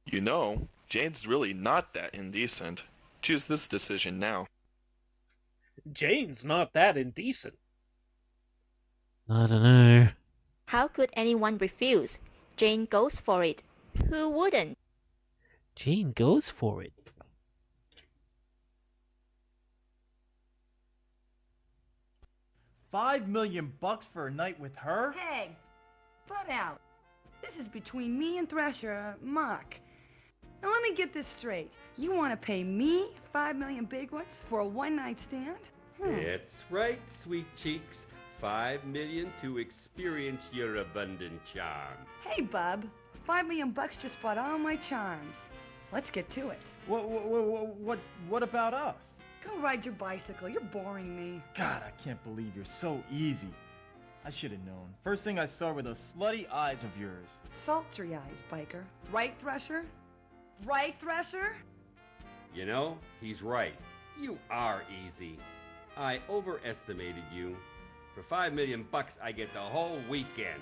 You know, Jane's really not that indecent. Choose this decision now. Jane's not that indecent. I don't know. How could anyone refuse? Jane goes for it. Who wouldn't? Jane goes for it. $5 million for a night with her? Hey, butt out. This is between me and Thrasher, Mark. Now let me get this straight. You want to pay me $5 million big ones for a one-night stand? That's right, sweet cheeks. $5 million to experience your abundant charm. Hey, bub. $5 million just bought all my charms. Let's get to it. What about us? Go ride your bicycle. You're boring me. God, I can't believe you're so easy. I should have known. First thing I saw were those slutty eyes of yours. Sultry eyes, biker. Right, Thresher? Right, Thresher? You know, he's right. You are easy. I overestimated you. For $5 million, I get the whole weekend.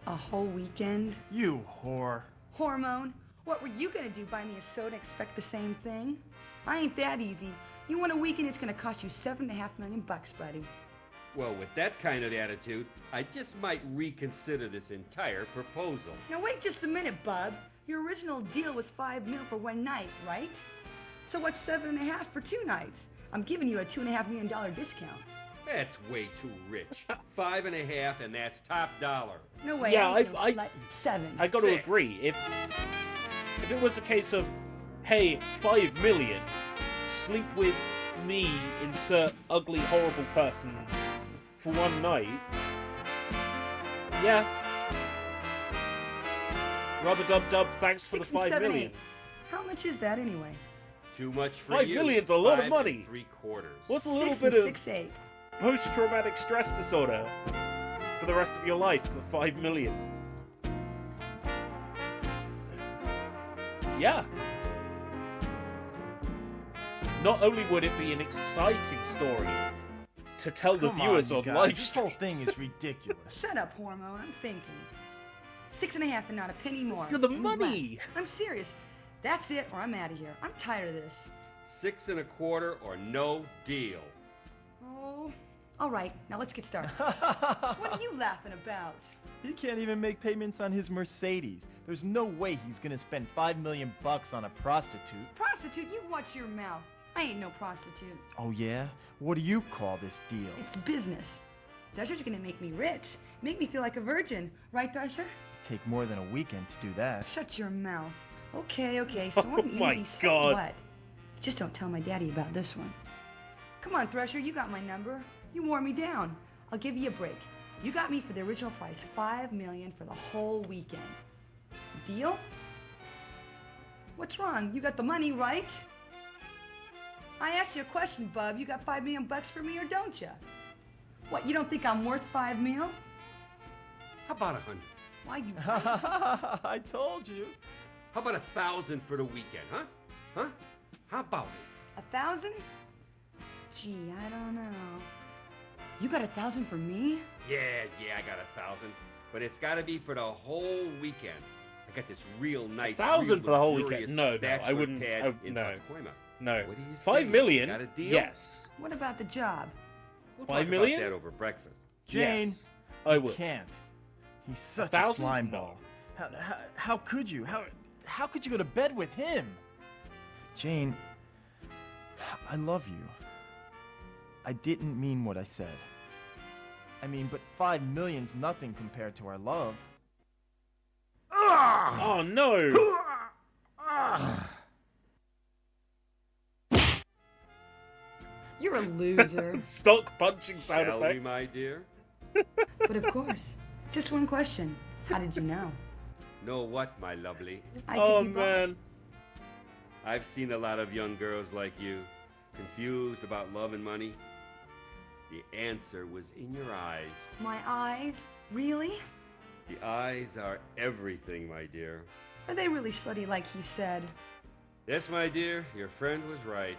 A whole weekend? You whore. Hormone? What were you gonna do? Buy me a soda and expect the same thing? I ain't that easy. You want a weekend, it's gonna cost you $7.5 million, buddy. Well, with that kind of attitude, I just might reconsider this entire proposal. Now wait just a minute, bub. Your original deal was $5 million for one night, right? So what's $7.5 for 2 nights? I'm giving you a $2.5 million discount. That's way too rich. 5.5, and that's top dollar. No way. Yeah, I 7. I got to agree. If it was a case of, hey, 5 million, sleep with me, insert ugly, horrible person for one night, yeah. Rub-a-dub-dub, thanks for the 5 million. How much is that anyway? Too much for 5 you. million's a lot of 5 money. 3/4. What's a little 6 bit and of 6/8. post-traumatic stress disorder for the rest of your life for 5 million? Yeah. Not only would it be an exciting story to tell the Come viewers on, on you guys. live This stream. whole thing is ridiculous. Shut up, Hormone. I'm thinking. 6.5 and not a penny more. To the Any money. less. I'm serious. That's it, or I'm out of here. I'm tired of this. 6 1/4 or no deal. Oh, all right. Now let's get started. What are you laughing about? He can't even make payments on his Mercedes. There's no way he's gonna spend $5 million on a prostitute. Prostitute, you watch your mouth. I ain't no prostitute. Oh yeah? What do you call this deal? It's business. Thresher's gonna make me rich. Make me feel like a virgin. Right, Thresher? Take more than a weekend to do that. Shut your mouth. Okay, so Oh I'm my easy. So God. what? Just don't tell my daddy about this one. Come on, Thresher, you got my number. You wore me down. I'll give you a break. You got me for the original price, $5 million for the whole weekend. Deal? What's wrong? You got the money, right? I asked you a question, bub. You got $5 million for me, or don't you? What? You don't think I'm worth $5 million? How about 100? Why you? I told you. How about 1,000 for the weekend, huh? Huh? How about it? 1,000? Gee, I don't know. You got 1,000 for me? Yeah, I got 1,000. But it's got to be for the whole weekend. I got this real nice, 1,000 for the whole luxurious weekend? No, I bachelor wouldn't. pad in No, Pacoima. no. What do you 5 say? million? Got a deal? Yes. What about the job? We'll 5 talk million? about that over breakfast. Jane, Yes, I you will. can't. He's such a 1,000? slime No. ball. How could you? How could you go to bed with him? Jane, I love you. I didn't mean what I said. I mean, but 5 million's nothing compared to our love. Oh no! You're a loser. Stock punching sound Tell me, effect. my dear. But of course. Just one question. How did you know? Know what, my lovely? I Oh could be bought. man. I've seen a lot of young girls like you, confused about love and money. The answer was in your eyes. My eyes? Really? The eyes are everything, my dear. Are they really slutty like he said? Yes, my dear, your friend was right.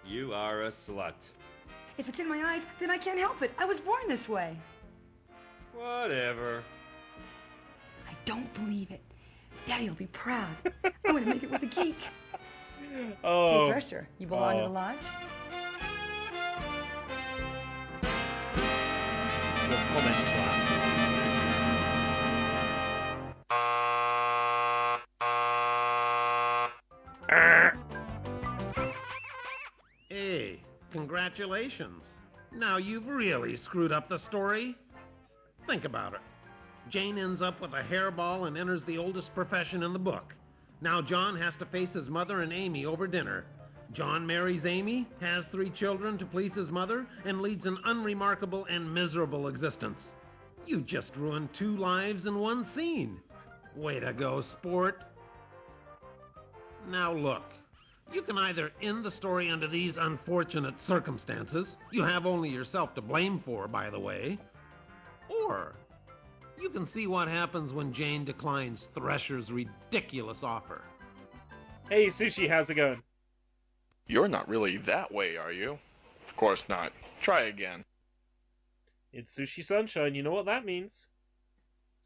You are a slut. If it's in my eyes, then I can't help it. I was born this way. Whatever. I don't believe it. Daddy'll be proud. I'm gonna make it with a geek. Oh. Hey, Thresher, you belong to the lodge? Your comment clap. Hey, congratulations. Now you've really screwed up the story. Think about it. Jane ends up with a hairball and enters the oldest profession in the book. Now John has to face his mother and Amy over dinner. John marries Amy, has 3 children to please his mother, and leads an unremarkable and miserable existence. You just ruined 2 lives in one scene. Way to go, sport. Now look, you can either end the story under these unfortunate circumstances, you have only yourself to blame for, by the way, or you can see what happens when Jane declines Thresher's ridiculous offer. Hey Sushi, how's it going? You're not really that way, are you? Of course not. Try again. It's Sushi Sunshine, you know what that means.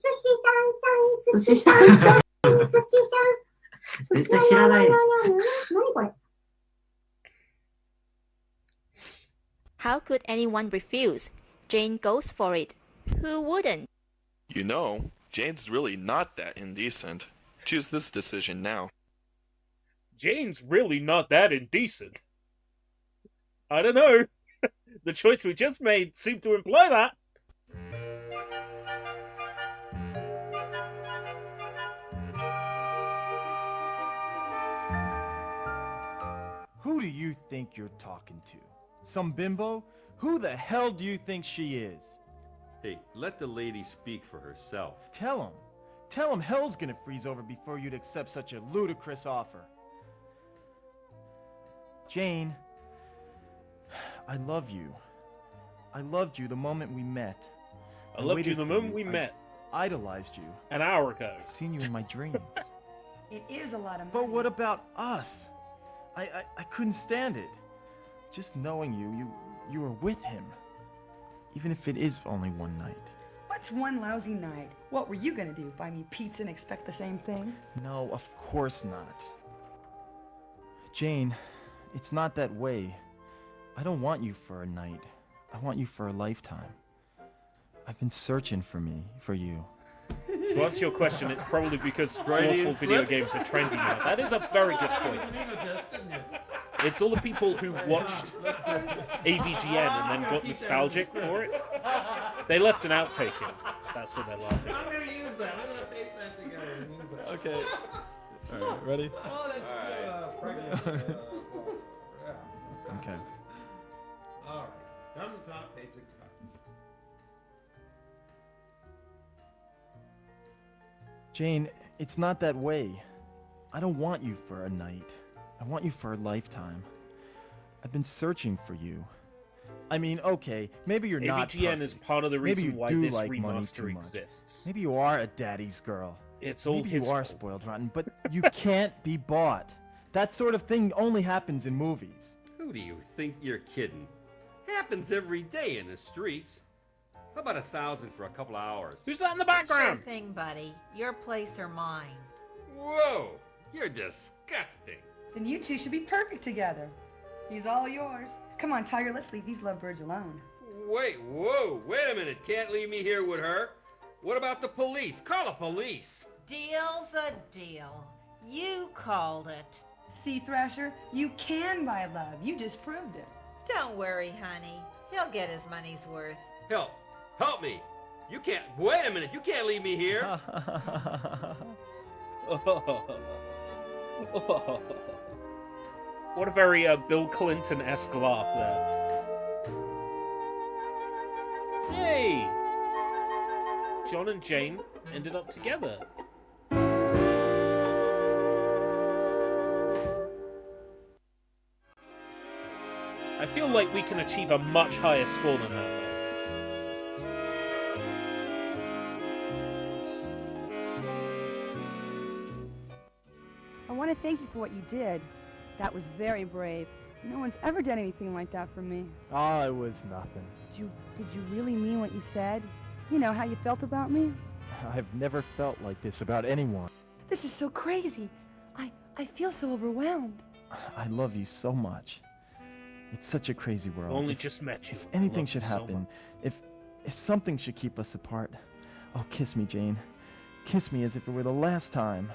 Sushi Sunshine, Sushi Sunshine. 絶対知らない。何これ? How could anyone refuse? Jane goes for it. Who wouldn't? You know, Jane's really not that indecent. Choose this decision now. Jane's really not that indecent. I don't know. The choice we just made seemed to imply that. Who do you think you're talking to? Some bimbo? Who the hell do you think she is? Hey, let the lady speak for herself. Tell him hell's gonna freeze over before you'd accept such a ludicrous offer. Jane, I love you. I loved you the moment we met. I loved you the moment we met. I idolized you. An hour ago. I've seen you in my dreams. It is a lot of money. But what about us? I couldn't stand it. Just knowing you were with him. Even if it is only one night. What's one lousy night? What were you gonna do? Buy me pizza and expect the same thing? No, of course not. Jane, it's not that way. I don't want you for a night. I want you for a lifetime. I've been searching for you. To answer your question, it's probably because Freudian awful video slip? games are trendy now. That is a very good point. It's all the people who watched AVGN and then got nostalgic for it. They left an outtake in. That's what they're laughing. I'm gonna use that. I'm gonna tape that together and use that. Okay. Alright, ready? Oh, that's pregnant. Yeah. Okay. All right. Come to top, basic cut. Jane, it's not that way. I don't want you for a night. I want you for a lifetime. I've been searching for you. I mean, okay, maybe you're not AVGN is part of the Maybe reason you why do this like money remaster too much. exists. Maybe you are a daddy's girl. It's all Maybe his you are fault. spoiled rotten, but you can't be bought. That sort of thing only happens in movies. Who do you think you're kidding? Happens every day in the streets. How about 1,000 for a couple of hours? Who's that in the Sure background? thing, buddy. Your place or mine. Whoa! You're disgusting. Then you two should be perfect together. He's all yours. Come on, Tiger, let's leave these lovebirds alone. Wait a minute. Can't leave me here with her. What about the police? Call the police. Deal's a deal. You called it. See, Thrasher, you can buy love. You just proved it. Don't worry, honey. He'll get his money's worth. Help me. You can't, wait a minute. You can't leave me here. What a very Bill Clinton-esque laugh there. Yay! John and Jane ended up together. I feel like we can achieve a much higher score than that, though. I want to thank you for what you did. That was very brave. No one's ever done anything like that for me. Oh, it was nothing. Did you really mean what you said? You know, how you felt about me? I've never felt like this about anyone. This is so crazy. I feel so overwhelmed. I love you so much. It's such a crazy world. Only If- just met you. If I anything love should you so happen, much. if something should keep us apart, oh, kiss me, Jane. Kiss me as if it were the last time.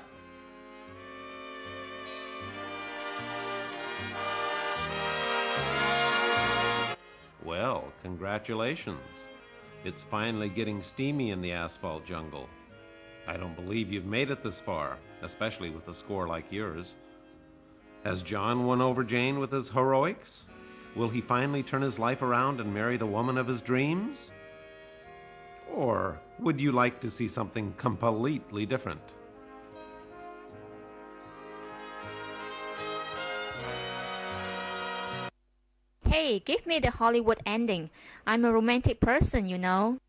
Well, congratulations. It's finally getting steamy in the asphalt jungle. I don't believe you've made it this far, especially with a score like yours. Has John won over Jane with his heroics? Will he finally turn his life around and marry the woman of his dreams? Or would you like to see something completely different? Hey, give me the Hollywood ending. I'm a romantic person, you know.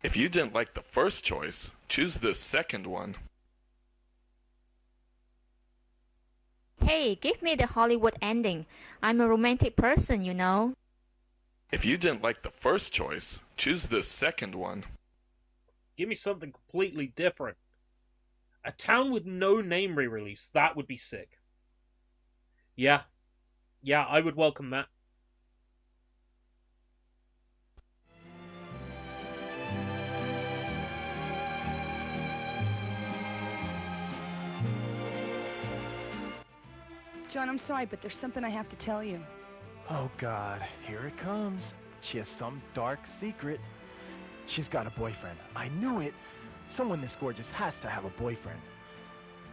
If you didn't like the first choice, choose this second one. Hey, give me the Hollywood ending. I'm a romantic person, you know. If you didn't like the first choice, choose this second one. Give me something completely different. A town with no name re-release. That would be sick. Yeah, I would welcome that. John, I'm sorry, but there's something I have to tell you. Oh, God, here it comes. She has some dark secret. She's got a boyfriend. I knew it. Someone this gorgeous has to have a boyfriend.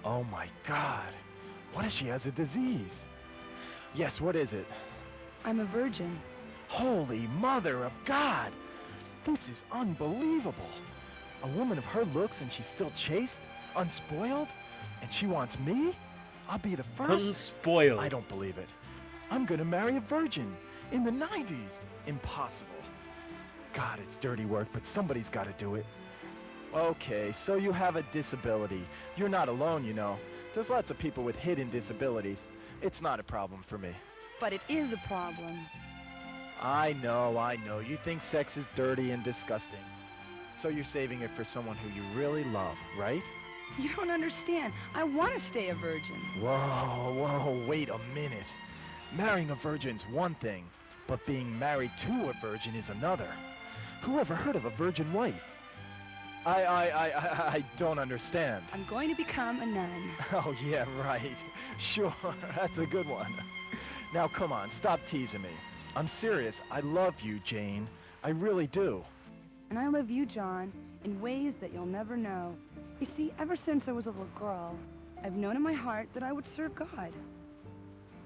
Oh, my God. What if she has a disease? Yes, what is it? I'm a virgin. Holy Mother of God! This is unbelievable. A woman of her looks and she's still chaste, unspoiled, and she wants me? I'll be the first. Unspoiled. I don't believe it. I'm gonna marry a virgin in the 90s. Impossible. God, it's dirty work, but somebody's gotta do it. Okay, so you have a disability. You're not alone, you know. There's lots of people with hidden disabilities. It's not a problem for me. But it is a problem. I know. You think sex is dirty and disgusting. So you're saving it for someone who you really love, right? You don't understand. I want to stay a virgin. Whoa, wait a minute. Marrying a virgin's one thing, but being married to a virgin is another. Who ever heard of a virgin wife? I don't understand. I'm going to become a nun. Oh, yeah, right. Sure, that's a good one. Now, come on, stop teasing me. I'm serious. I love you, Jane. I really do. And I love you, John, in ways that you'll never know. You see, ever since I was a little girl, I've known in my heart that I would serve God.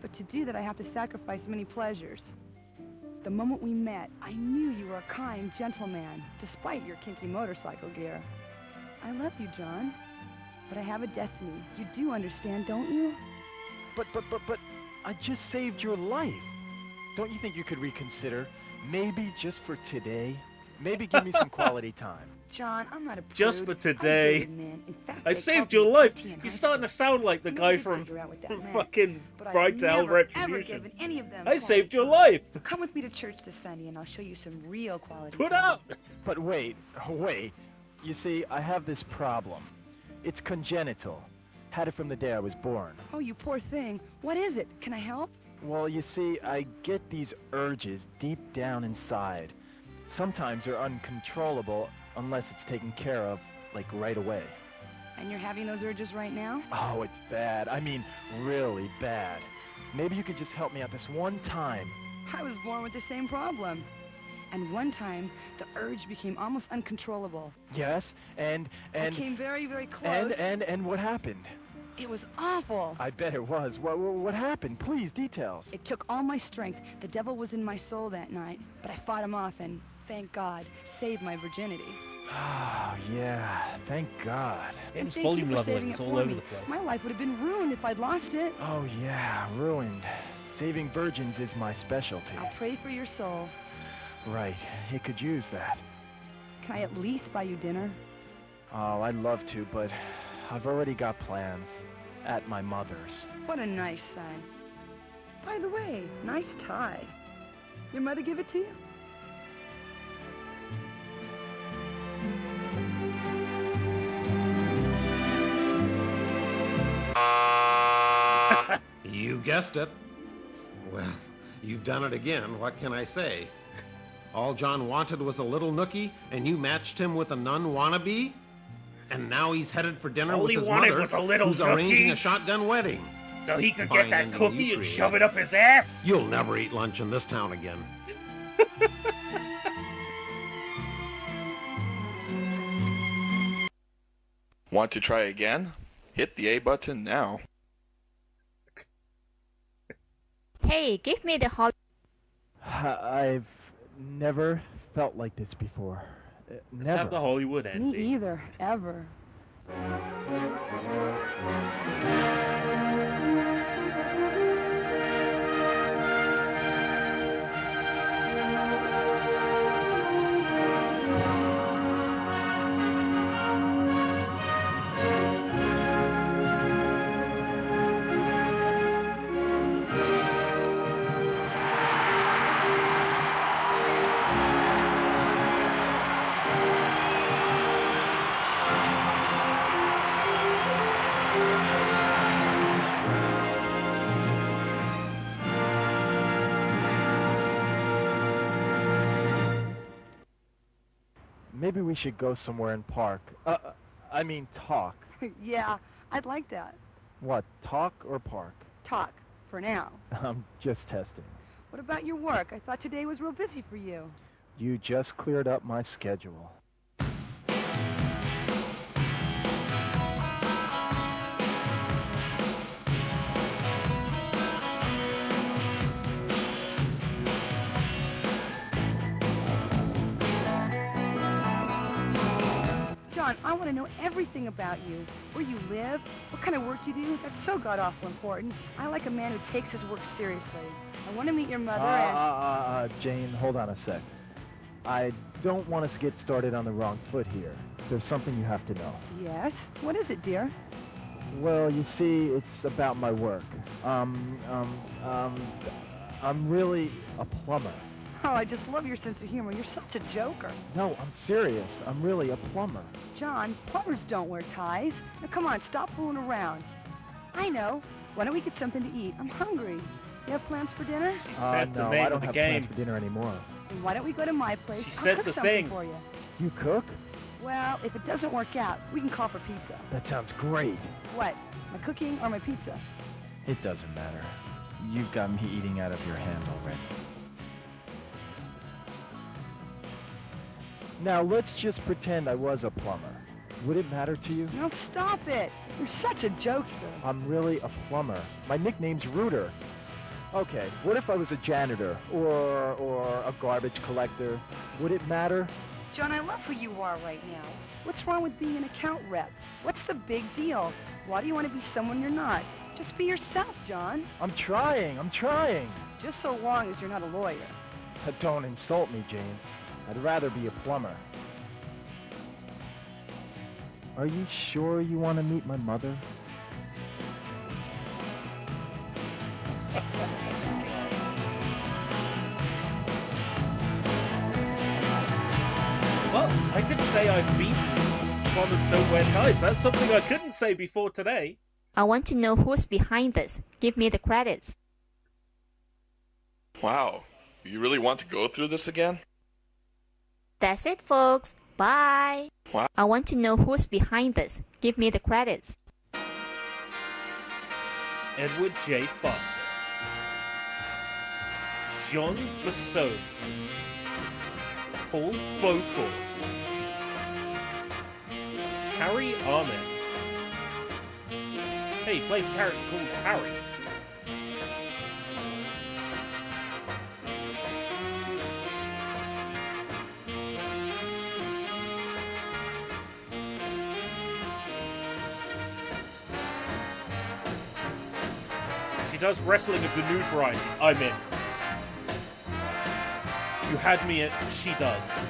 But to do that, I have to sacrifice many pleasures. The moment we met, I knew you were a kind, gentle man, despite your kinky motorcycle gear. I love you, John, but I have a destiny. You do understand, don't you? But I just saved your life. Don't you think you could reconsider? Maybe just for today? Maybe give me some quality time. John, I'm not a prude. Just for I'm today. good, man. In fact, I they saved called your me life. 15 in high You're starting to sound like the I guy did from figure out what that meant, fucking but I've Bright Owl never, ever Retribution. given any of them I saved your life. Come with me to church this Sunday, and I'll show you some real quality Put time. up. But wait. You see, I have this problem. It's congenital. Had it from the day I was born. Oh, you poor thing. What is it? Can I help? Well, you see, I get these urges deep down inside. Sometimes they're uncontrollable unless it's taken care of, like right away. And you're having those urges right now? Oh, it's bad. I mean, really bad. Maybe you could just help me out this one time. I was born with the same problem. And one time, the urge became almost uncontrollable. Yes, and... I came very, very close. And what happened? It was awful. I bet it was. What happened? Please, details. It took all my strength. The devil was in my soul that night, but I fought him off and, thank God, saved my virginity. Oh, yeah. Thank God. This And game's thank you volume for leveling. saving It's it all for over me. the place. My life would have been ruined if I'd lost it. Oh, yeah. Ruined. Saving virgins is my specialty. I'll pray for your soul. Right. You could use that. Can I at least buy you dinner? Oh, I'd love to, but I've already got plans. At my mother's. What a nice son. By the way, nice tie. Your mother give it to you? You guessed it. Well, you've done it again. What can I say? All John wanted was a little nookie, and you matched him with a nun wannabe? And now he's headed for dinner All with he his wanted mother, was a little who's nookie? arranging a shotgun wedding. So he could Fine get that ending cookie you and created. shove it up his ass? You'll never eat lunch in this town again. Want to try again? Hit the A button now. Hey, give me the Hollywood. I've never felt like this before. Let's Never. have the Hollywood Me ending. either, ever. Maybe we should go somewhere and park. I mean talk. Yeah, I'd like that. What, talk or park? Talk, for now. I'm just testing. What about your work? I thought today was real busy for you. You just cleared up my schedule. John, I want to know everything about you. Where you live, what kind of work you do. That's so god-awful important. I like a man who takes his work seriously. I want to meet your mother and... Jane, hold on a sec. I don't want us to get started on the wrong foot here. There's something you have to know. Yes? What is it, dear? Well, you see, it's about my work. I'm really a plumber. Oh, I just love your sense of humor. You're such a joker. No, I'm serious. I'm really a plumber. John, plumbers don't wear ties. Now, come on, stop fooling around. I know. Why don't we get something to eat? I'm hungry. You have plans for dinner? She said the No, name I don't of the have game. plans for dinner anymore. Then why don't we go to my place? She I'll said cook the something thing. for you. You cook? Well, if it doesn't work out, we can call for pizza. That sounds great. What? My cooking or my pizza? It doesn't matter. You've got me eating out of your hand already. Now, let's just pretend I was a plumber. Would it matter to you? No, stop it. You're such a jokester. I'm really a plumber. My nickname's Rooter. Okay, what if I was a janitor or a garbage collector? Would it matter? John, I love who you are right now. What's wrong with being an account rep? What's the big deal? Why do you want to be someone you're not? Just be yourself, John. I'm trying. Just so long as you're not a lawyer. Don't insult me, Jane. I'd rather be a plumber. Are you sure you want to meet my mother? Well, I could say I've beaten Plumbers Don't Wear Ties. That's something I couldn't say before today. I want to know who's behind this. Give me the credits. Wow, you really want to go through this again? That's it, folks. Bye. Wow. I want to know who's behind this. Give me the credits. Edward J. Foster, Jean Besson, Paul Beaucourt, Harry Armis. Hey, he plays a character called Harry. She does wrestling of the nude variety. I'm in. You had me at she does.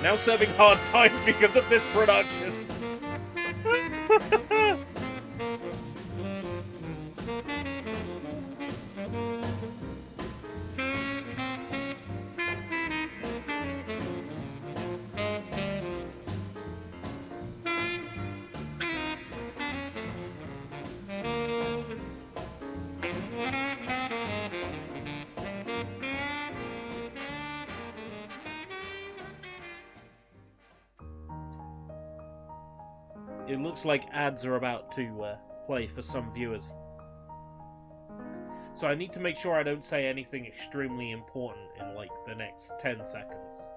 Now serving hard time because of this production. It looks like ads are about to play for some viewers. So I need to make sure I don't say anything extremely important in like the next 10 seconds.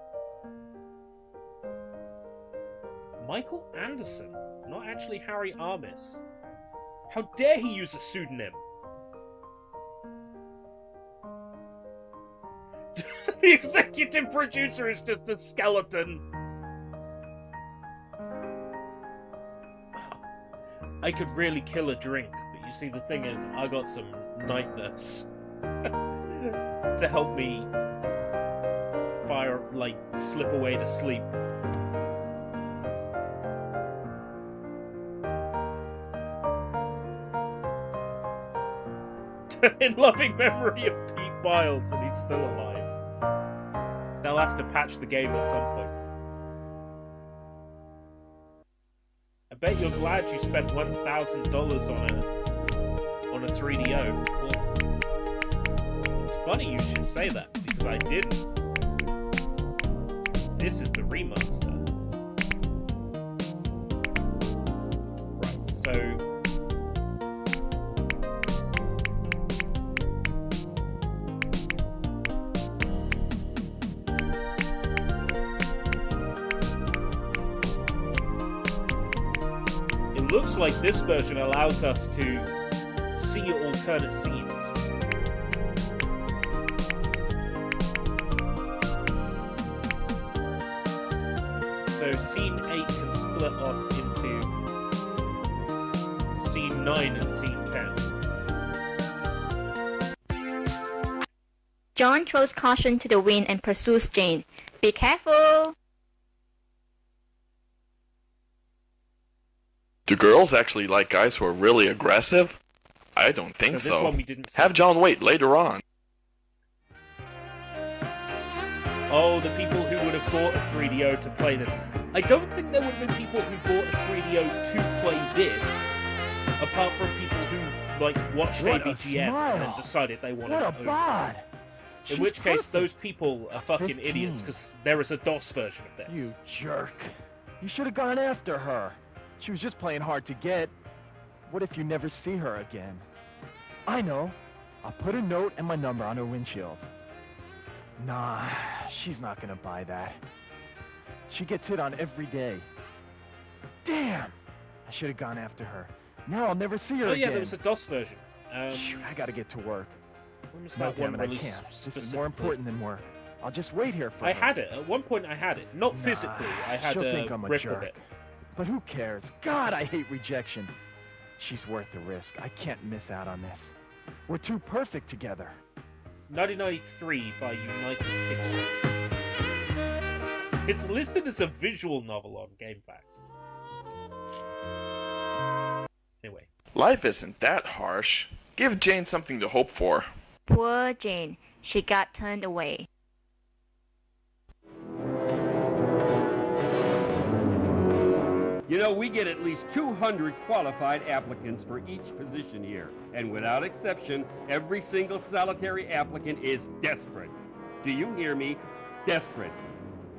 Michael Anderson, not actually Harry Armis. How dare he use a pseudonym? The executive producer is just a skeleton. I could really kill a drink, but you see the thing is, I got some night nurse to help me slip away to sleep. In loving memory of Pete Biles, and he's still alive. They'll have to patch the game at some point. I bet you're glad you spent $1,000 on a 3DO. Well, it's funny you should say that, because I didn't. This is the remaster. Right, so... It looks like this version allows us to see alternate scenes. So scene 8 can split off into scene 9 and scene 10. John throws caution to the wind and pursues Jane. Be careful! Do girls actually like guys who are really aggressive? I don't think this so. one we didn't see. Have John wait later on. Oh, the people who would have bought a 3DO to play this. I don't think there would have been people who bought a 3DO to play this, apart from people who watched What a AVGN smile. and decided they wanted What to a own bod. this. She's In which case, perfect. those people are fucking 15. idiots, because there is a DOS version of this. You jerk. You should have gone after her. She was just playing hard to get. What if you never see her again? I know. I'll put a note and my number on her windshield. Nah, she's not gonna buy that. She gets hit on every day. Damn! I should have gone after her. Now I'll never see her Oh again. yeah, there was a DOS version. Shoot, I gotta get to work. When was No, that damn one it, I released can't. This is specifically? more important than work. I'll just wait here for I her. had it. At one point I had it. Not physically. I had she'll a think I'm a rip jerk. of it. But who cares? God, I hate rejection. She's worth the risk. I can't miss out on this. We're too perfect together. 1993 by United Pictures. It's listed as a visual novel on GameFAQs. Anyway. Life isn't that harsh. Give Jane something to hope for. Poor Jane. She got turned away. You know, we get at least 200 qualified applicants for each position here. And without exception, every single solitary applicant is desperate. Do you hear me? Desperate.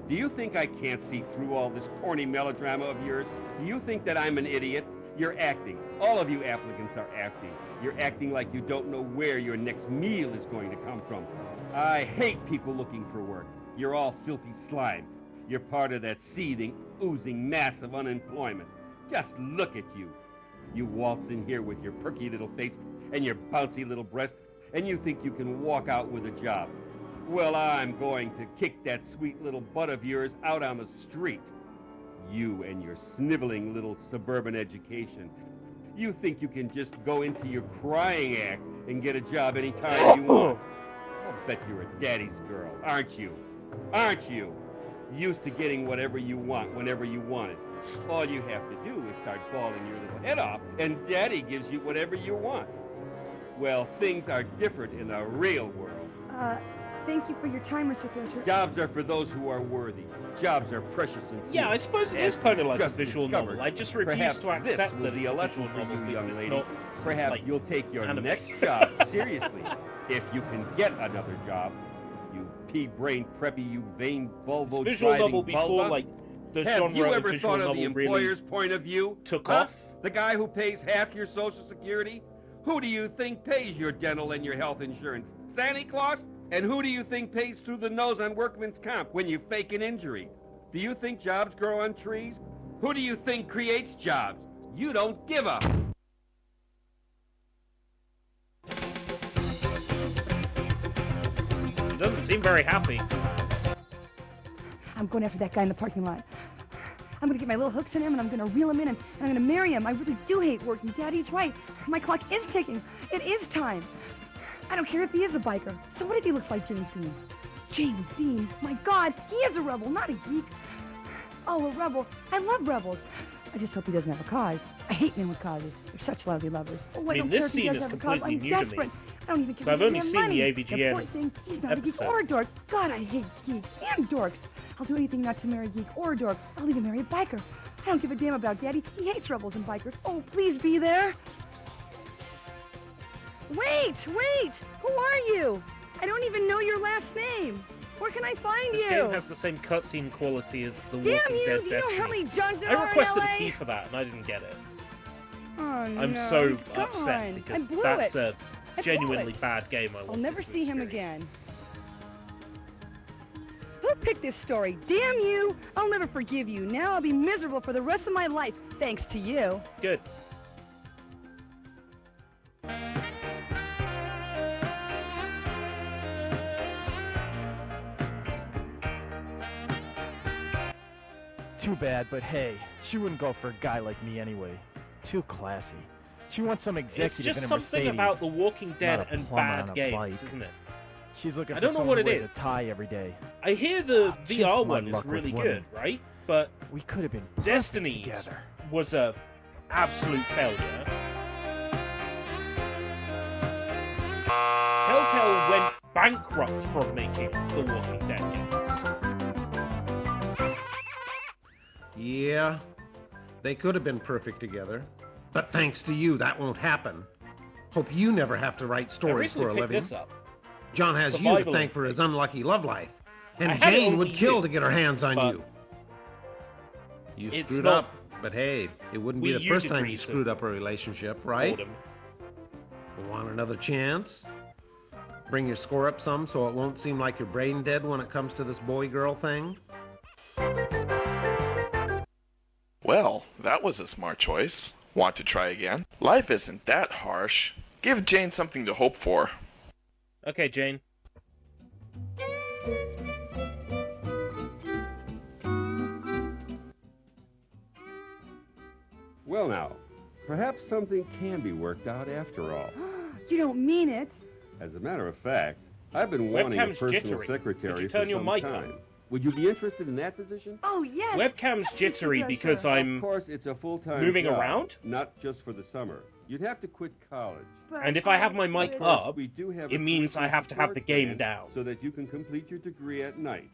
Do you think I can't see through all this corny melodrama of yours? Do you think that I'm an idiot? You're acting. All of you applicants are acting. You're acting like you don't know where your next meal is going to come from. I hate people looking for work. You're all filthy slime. You're part of that seething, oozing mass of unemployment. Just look at you. You waltz in here with your perky little face and your bouncy little breast, and you think you can walk out with a job. Well, I'm going to kick that sweet little butt of yours out on the street. You and your sniveling little suburban education. You think you can just go into your crying act and get a job anytime you want. I'll bet you're a daddy's girl, aren't you? Aren't you? Used to getting whatever you want whenever you want it. All you have to do is start bawling your little head off, and Daddy gives you whatever you want. Well, things are different in the real world. Thank you for your time, Mr. Fisher. Jobs are for those who are worthy. Jobs are precious and few. Yeah, I suppose it is kind of like a visual discovered. novel. I just refuse Perhaps to accept this that will it's be a a visual lesson for novel you, because young it's lady. not Perhaps like you'll take your anime. next job seriously. If you can get another job, you pea-brained preppy, you vain It's a visual novel Volvo-driving before vulva. like the Have genre you of ever visual thought of novel the employer's really point of view? took Huh? off? The guy who pays half your Social Security? Who do you think pays your dental and your health insurance? Santa Claus? And who do you think pays through the nose on workman's comp when you fake an injury? Do you think jobs grow on trees? Who do you think creates jobs? You don't give a... She doesn't seem very happy. I'm going after that guy in the parking lot. I'm going to get my little hooks in him, and I'm going to reel him in, and I'm going to marry him. I really do hate working. Daddy's right. My clock is ticking. It is time. I don't care if he is a biker. So what if he looks like James Dean? James Dean? My God, he is a rebel, not a geek. Oh, a rebel. I love rebels. I just hope he doesn't have a cause. I hate men with causes. They're such lousy lovers. Oh, I mean, don't this care if he scene does is have a cause. completely I'm new to me. desperate. I don't even care So if I've he only has seen money. the The AVGN poor thing, he's not a geek episode. or a dork. God, I hate geeks and dorks. I'll do anything not to marry a geek or a dork. I'll even marry a biker. I don't give a damn about Daddy. He hates rebels and bikers. Oh, please be there. Wait! Who are you? I don't even know your last name. Where can I find This you? game has the same cutscene quality as The Damn Walking you! Dead Do you know how many Destiny. Johns there I are in requested LA? a key for that and I didn't get it. Oh, I'm no. so Come upset on. because I blew that's it. a genuinely bad game I I'll wanted never to see him experience. again. Who picked this story? Damn you! I'll never forgive you. Now I'll be miserable for the rest of my life, thanks to you. Good. Too bad, but hey, she wouldn't go for a guy like me anyway. Too classy. She wants some executive It's just in a something Mercedes, about The Walking Dead not a and plumber bad on a games, bike. isn't it? She's looking I for don't know someone what to it wear is. the tie every day. I hear the Just VR my one is luck with really women. good, right? But we could have been Destiny's together. was a absolute failure. Telltale went bankrupt from making The Walking Dead games. Yeah, they could have been perfect together. But thanks to you, that won't happen. Hope you never have to write I stories recently for a picked living. this up. John has you to thank for his unlucky love life. And I had it Jane over would the kill years, to get her hands on but you. You it's screwed not up, but hey, it wouldn't be Wii the U first time you degrees of screwed up a relationship, right? boredom. Want another chance? Bring your score up some so it won't seem like you're brain dead when it comes to this boy-girl thing? Well, that was a smart choice. Want to try again? Life isn't that harsh. Give Jane something to hope for. Okay, Jane. Well now, perhaps something can be worked out after all. You don't mean it. As a matter of fact, I've been wanting a Webcam's personal jittery. secretary Could you for turn your some mic on? time. Would you be interested in that position? Oh, yes. Webcam's jittery because I'm Of course, it's a full-time moving job, around? not just for the summer. You'd have to quit college. And if I have my mic up, we do have it a means I have to have the support game plan down. so that you can complete your degree at night.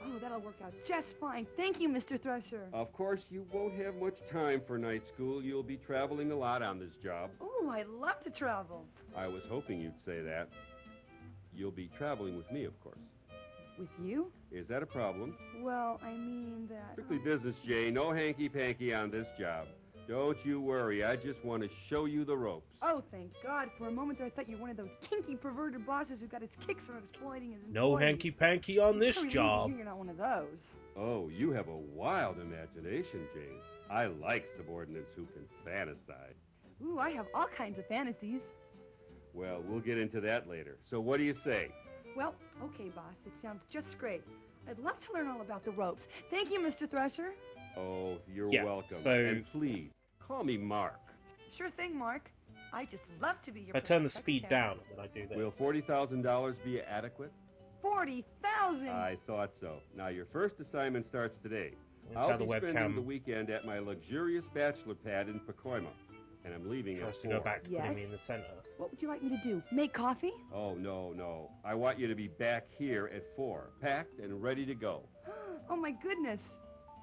Oh, that'll work out just fine. Thank you, Mr. Thresher. Of course, you won't have much time for night school. You'll be traveling a lot on this job. Oh, I love to travel. I was hoping you'd say that. You'll be traveling with me, of course. With you? Is that a problem? Well, I mean that... Strictly business, Jay. No hanky-panky on this job. Don't you worry. I just want to show you the ropes. Oh, thank God. For a moment there, I thought you were one of those kinky, perverted bosses who got his kicks from exploiting his no employees. hanky-panky on this I'm relieved to job. hear you're not one of those. Oh, you have a wild imagination, Jane. I like subordinates who can fantasize. Ooh, I have all kinds of fantasies. Well, we'll get into that later. So what do you say? Well, okay, boss. It sounds just great. I'd love to learn all about the ropes. Thank you, Mr. Thresher. Oh, you're Yeah, welcome. so- And please, call me Mark. Sure thing, Mark. I just love to be your If I turn the personal speed secretary. down, then I do this. Will $40,000 be adequate? 40,000. I thought so. Now, your first assignment starts today. Let's have I'll the be spending webcam. the weekend at my luxurious bachelor pad in Pacoima, and I'm leaving at Tries to 4. go back to Yes? putting me in the center. What would you like me to do? Make coffee? Oh, no. I want you to be back here at 4, packed and ready to go. Oh, my goodness.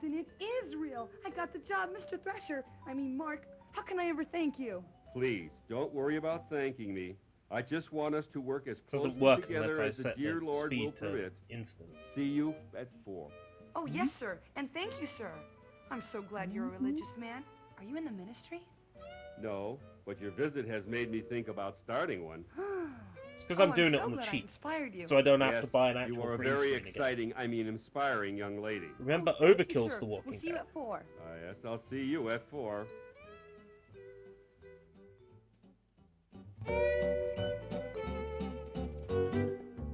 Then it is real. I got the job, Mr. Thresher. I mean, Mark, how can I ever thank you? Please, don't worry about thanking me. I just want us to work as closely Doesn't work together unless I as the set dear the Lord will speed to permit. instant. See you at 4. Oh, yes, sir. And thank you, sir. I'm so glad you're a religious man. Are you in the ministry? No, but your visit has made me think about starting one. It's because I'm Oh, doing it so on the glad I cheap, inspired you. so I don't have Yes, to buy an actual you are a green very screen again. exciting, inspiring young lady. Remember, Thank you, Overkill's sir. the Walking We'll see you Dead. at 4. Yes, I'll see you at 4.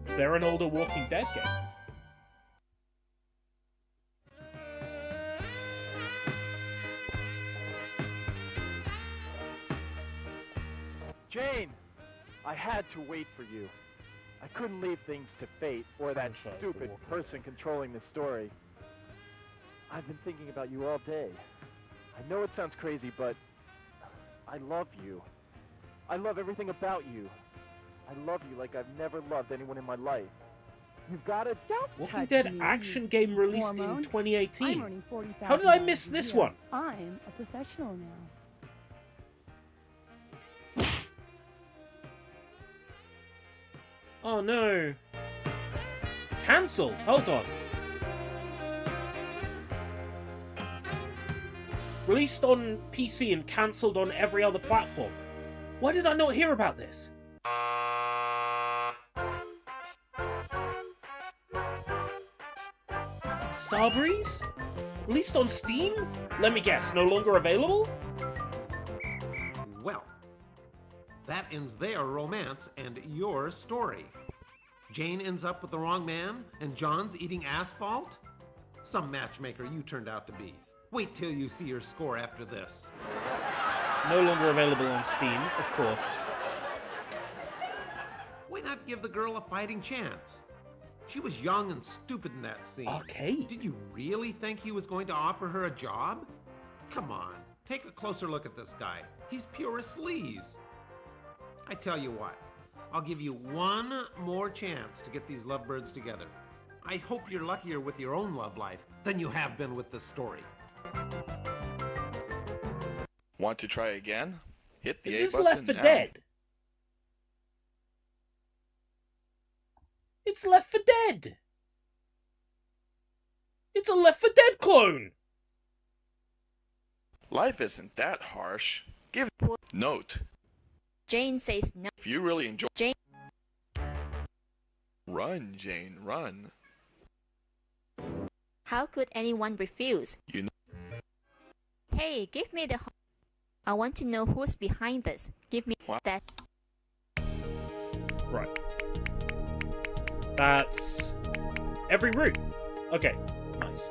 Is there an older Walking Dead game? Jane, I had to wait for you. I couldn't leave things to fate or that Franchise, stupid The Walking person controlling the story. I've been thinking about you all day. I know it sounds crazy, but I love you. I love everything about you. I love you like I've never loved anyone in my life. You've got to Walking touch Dead me, action game released in hormone. I'm 2018. earning $40,000 How did I miss a this year. one? I'm a professional now. Oh no. Cancelled. Hold on. Released on PC and cancelled on every other platform. Why did I not hear about this? Starbreeze? Released on Steam? Let me guess, no longer available? Well, that ends their romance and your story. Jane ends up with the wrong man, and John's eating asphalt? Some matchmaker you turned out to be. Wait till you see your score after this. No longer available on Steam, of course. Why not give the girl a fighting chance? She was young and stupid in that scene. Arcade? Did you really think he was going to offer her a job? Come on, take a closer look at this guy. He's pure sleaze. I tell you what, I'll give you one more chance to get these lovebirds together. I hope you're luckier with your own love life than you have been with this story. Want to try again? Hit the Is A this button Left 4 now. Dead? It's Left 4 Dead! It's a Left 4 Dead clone! Life isn't that harsh. Give note. Jane says no. If you really enjoy Jane. Run, Jane, run. How could anyone refuse? You know. Hey, give me the. I want to know who's behind this. Give me What? that. Right. That's every route. Okay, nice.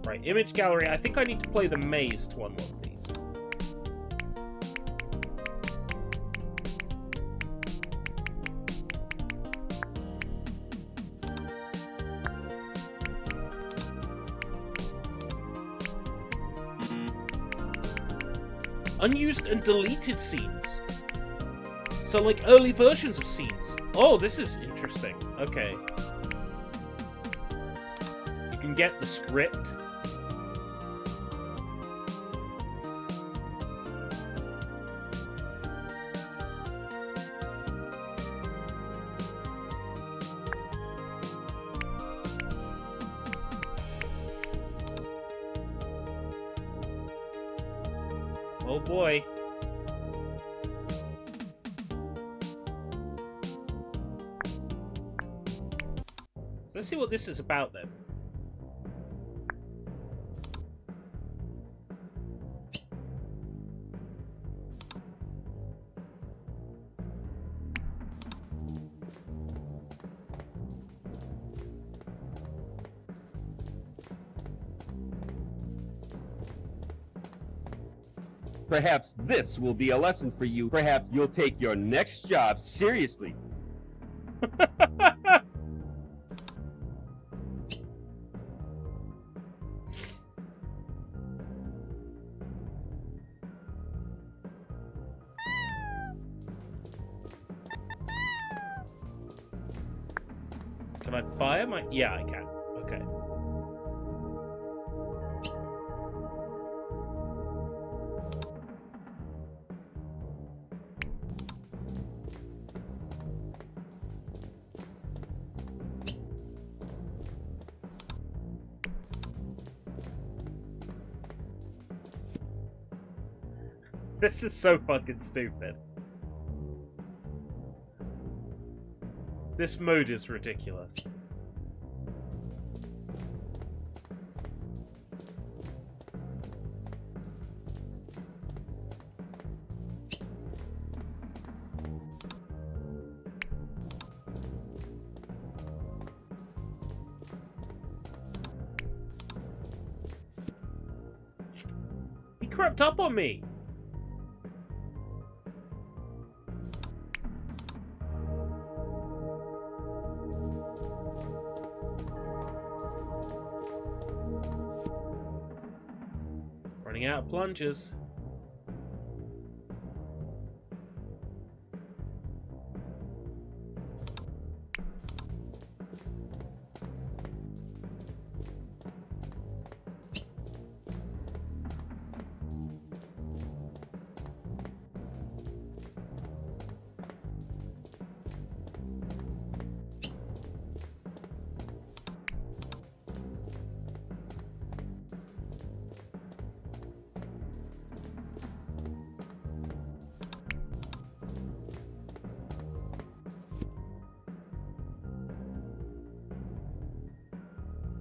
Right, image gallery. I think I need to play the maze to unlock these. Unused and deleted scenes. So, like, early versions of scenes. Oh, this is interesting. Okay. You can get the script. Oh boy. So let's see what this is about then. Perhaps this will be a lesson for you. Perhaps you'll take your next job seriously. Can I fire my... Yeah, I can. Okay. This is so fucking stupid. This mode is ridiculous. He crept up on me. Running out of plungers.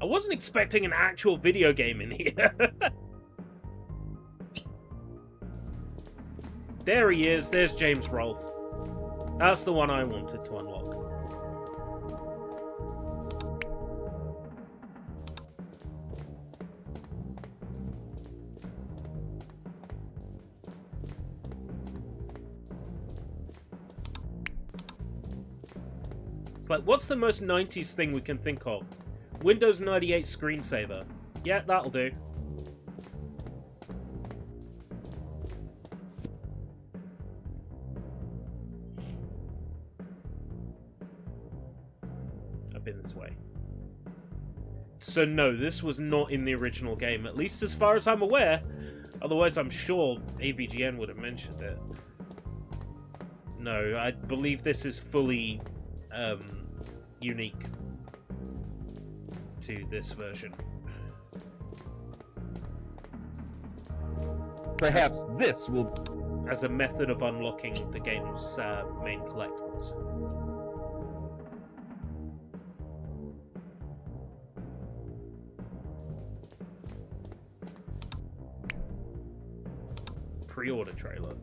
I wasn't expecting an actual video game in here. There he is. There's James Rolfe. That's the one I wanted to unlock. It's like, what's the most 90s thing we can think of? Windows 98 screensaver. Yeah, that'll do. I've been this way. So no, this was not in the original game, at least as far as I'm aware. Otherwise, I'm sure AVGN would have mentioned it. No, I believe this is fully unique to this version. Perhaps this will... As a method of unlocking the game's main collectibles. Pre-order trailer.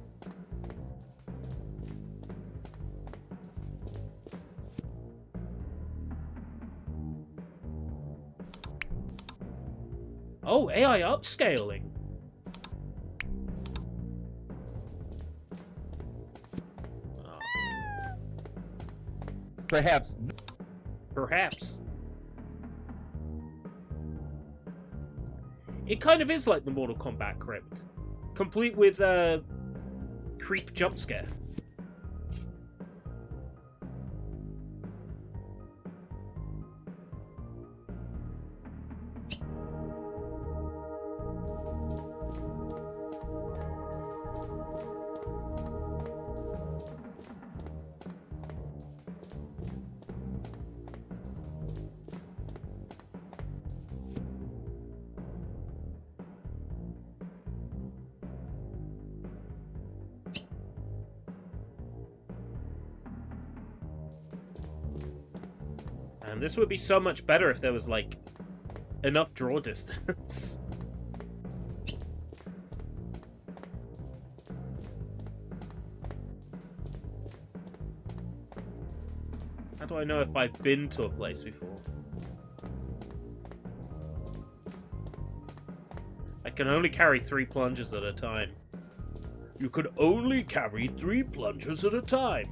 Oh, AI upscaling. Perhaps. Perhaps. It kind of is like the Mortal Kombat crypt. Complete with a creep jump scare. And this would be so much better if there was, like, enough draw distance. How do I know if I've been to a place before? I can only carry 3 plungers at a time. You could only carry 3 plungers at a time.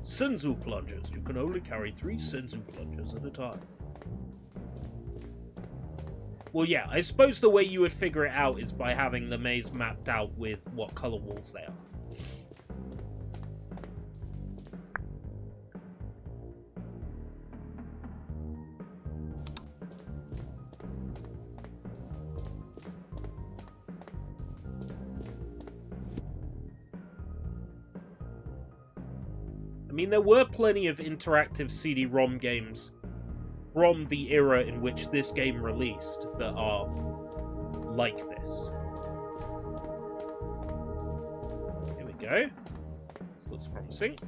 Senzu plungers. You can only carry 3 Senzu plungers at a time. Well, yeah, I suppose the way you would figure it out is by having the maze mapped out with what color walls they are. I mean, there were plenty of interactive CD-ROM games from the era in which this game released that are like this. Here we go. This looks promising.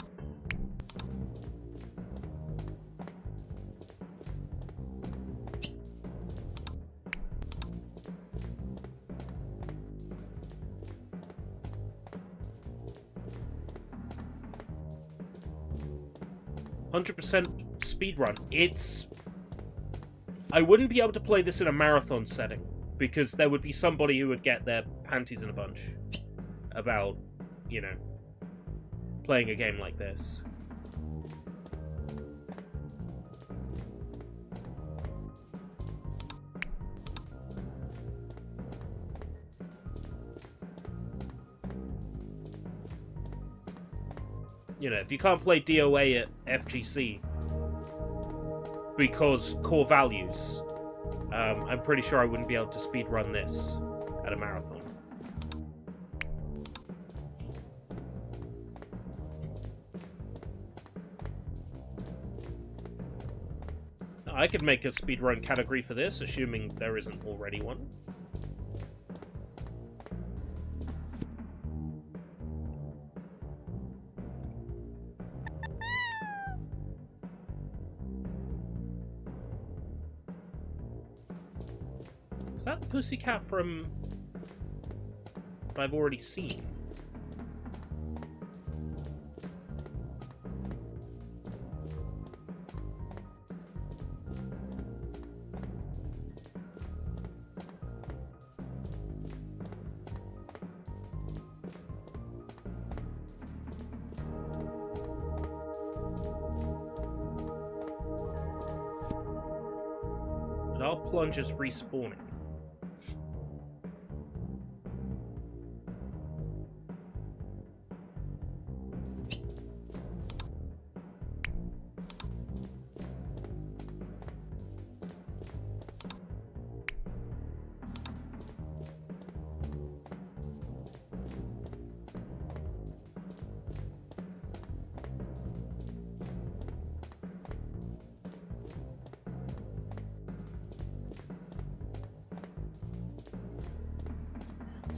%, speedrun. I wouldn't be able to play this in a marathon setting, because there would be somebody who would get their panties in a bunch about, you know, playing a game like this. You know, if you can't play DOA at FGC because core values, I'm pretty sure I wouldn't be able to speedrun this at a marathon. I could make a speedrun category for this, assuming there isn't already one. Is that the pussycat from... I've already seen? And our plungers respawning.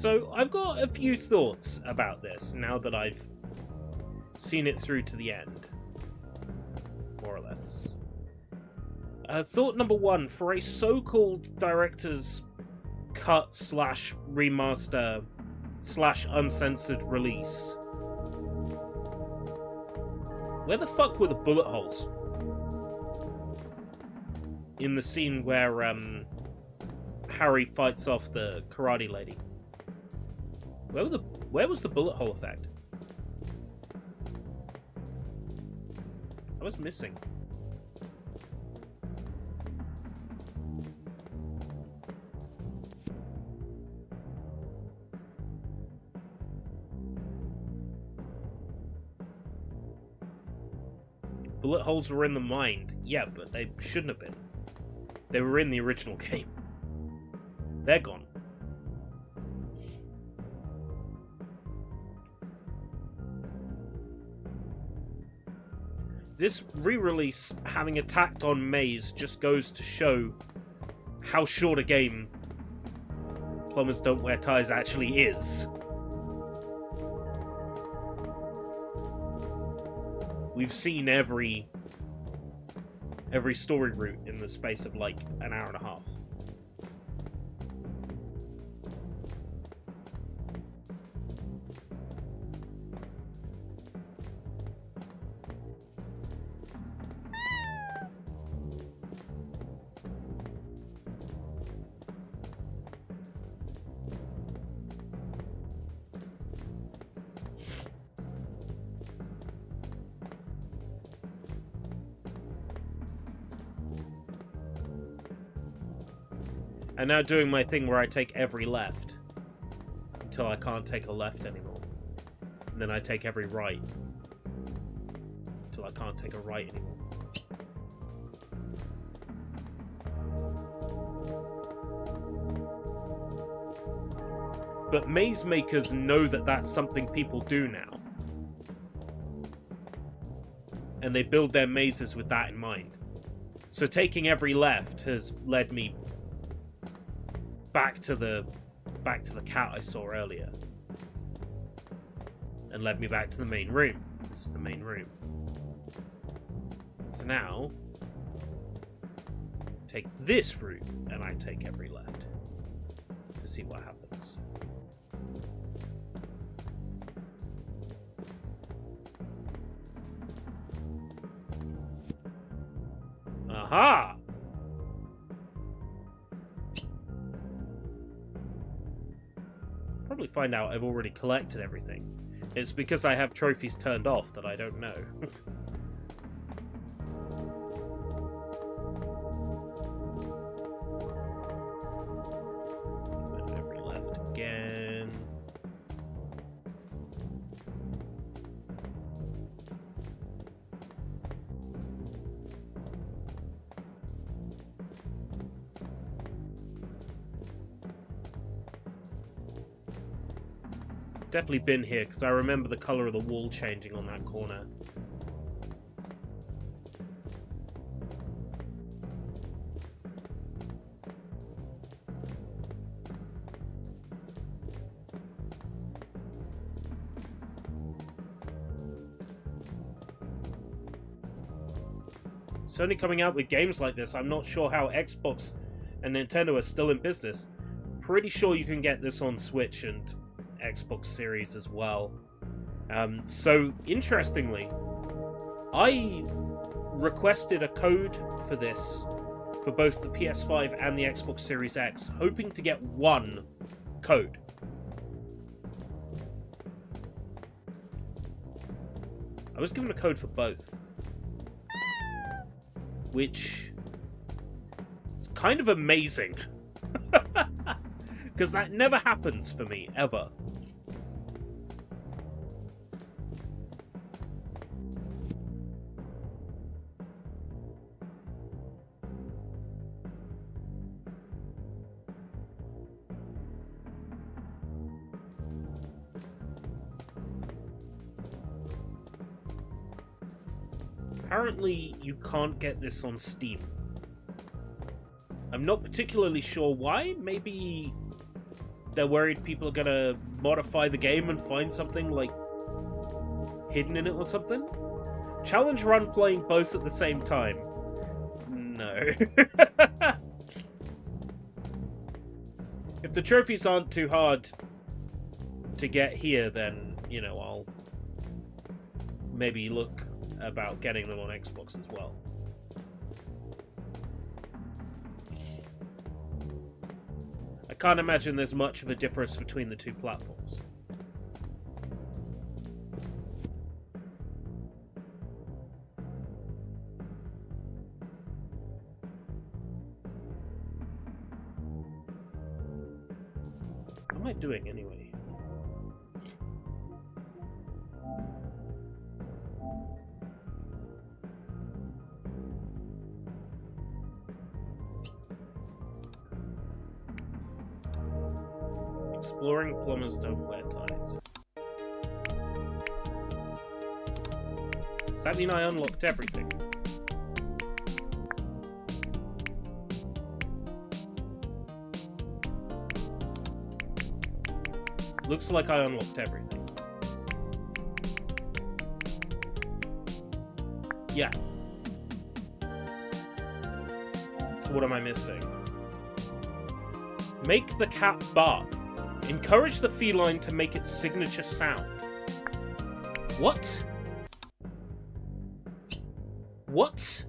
So I've got a few thoughts about this now that I've seen it through to the end, more or less. Thought number one, for a so-called director's cut slash remaster slash uncensored release, where the fuck were the bullet holes in the scene where Harry fights off the karate lady? Where was the bullet hole effect? I was missing. Bullet holes were in the mind. Yeah, but they shouldn't have been. They were in the original game. They're gone. This re-release having attacked on Maze just goes to show how short a game Plumbers Don't Wear Ties actually is. We've seen every story route in the space of like an hour and a half. And now doing my thing where I take every left until I can't take a left anymore. And then I take every right until I can't take a right anymore. But maze makers know that that's something people do now. And they build their mazes with that in mind. So taking every left has led me back to the cat I saw earlier, and led me back to the main room. This is the main room. So now, take this route, and I take every left to see what happens. Aha! Probably find out I've already collected everything. It's because I have trophies turned off that I don't know. So every left again. Definitely been here, because I remember the colour of the wall changing on that corner. Sony coming out with games like this, I'm not sure how Xbox and Nintendo are still in business. Pretty sure you can get this on Switch and Xbox Series as well. So, interestingly, I requested a code for this for both the PS5 and the Xbox Series X, hoping to get one code. I was given a code for both, which is kind of amazing. Because that never happens for me, ever. Apparently, you can't get this on Steam. I'm not particularly sure why. Maybe they're worried people are gonna modify the game and find something, like, hidden in it or something? Challenge run playing both at the same time. No. If the trophies aren't too hard to get here, then, you know, I'll maybe look about getting them on Xbox as well. I can't imagine there's much of a difference between the two platforms. What am I doing anyway? Exploring plumbers don't wear ties. Does that mean I unlocked everything? Looks like I unlocked everything. Yeah. So what am I missing? Make the cat bark. Encourage the feline to make its signature sound. What? What?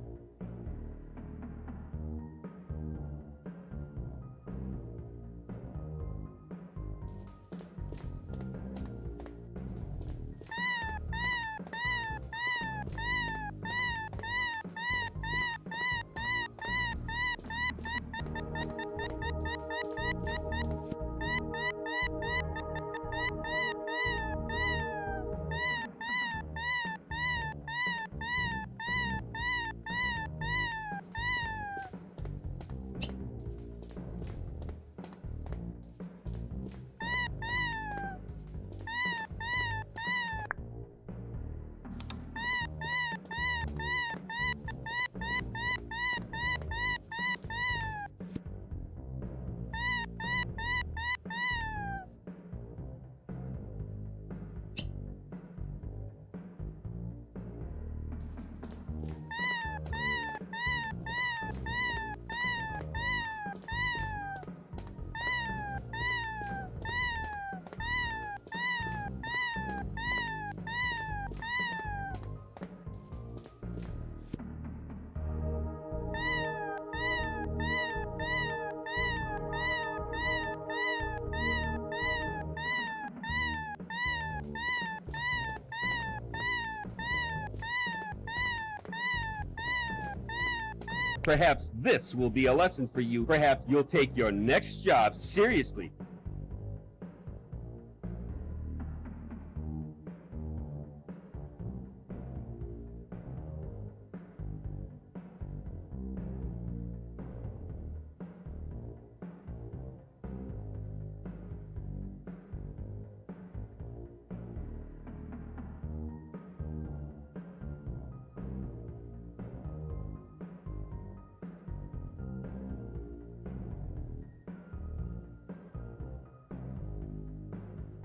Perhaps this will be a lesson for you. Perhaps you'll take your next job seriously.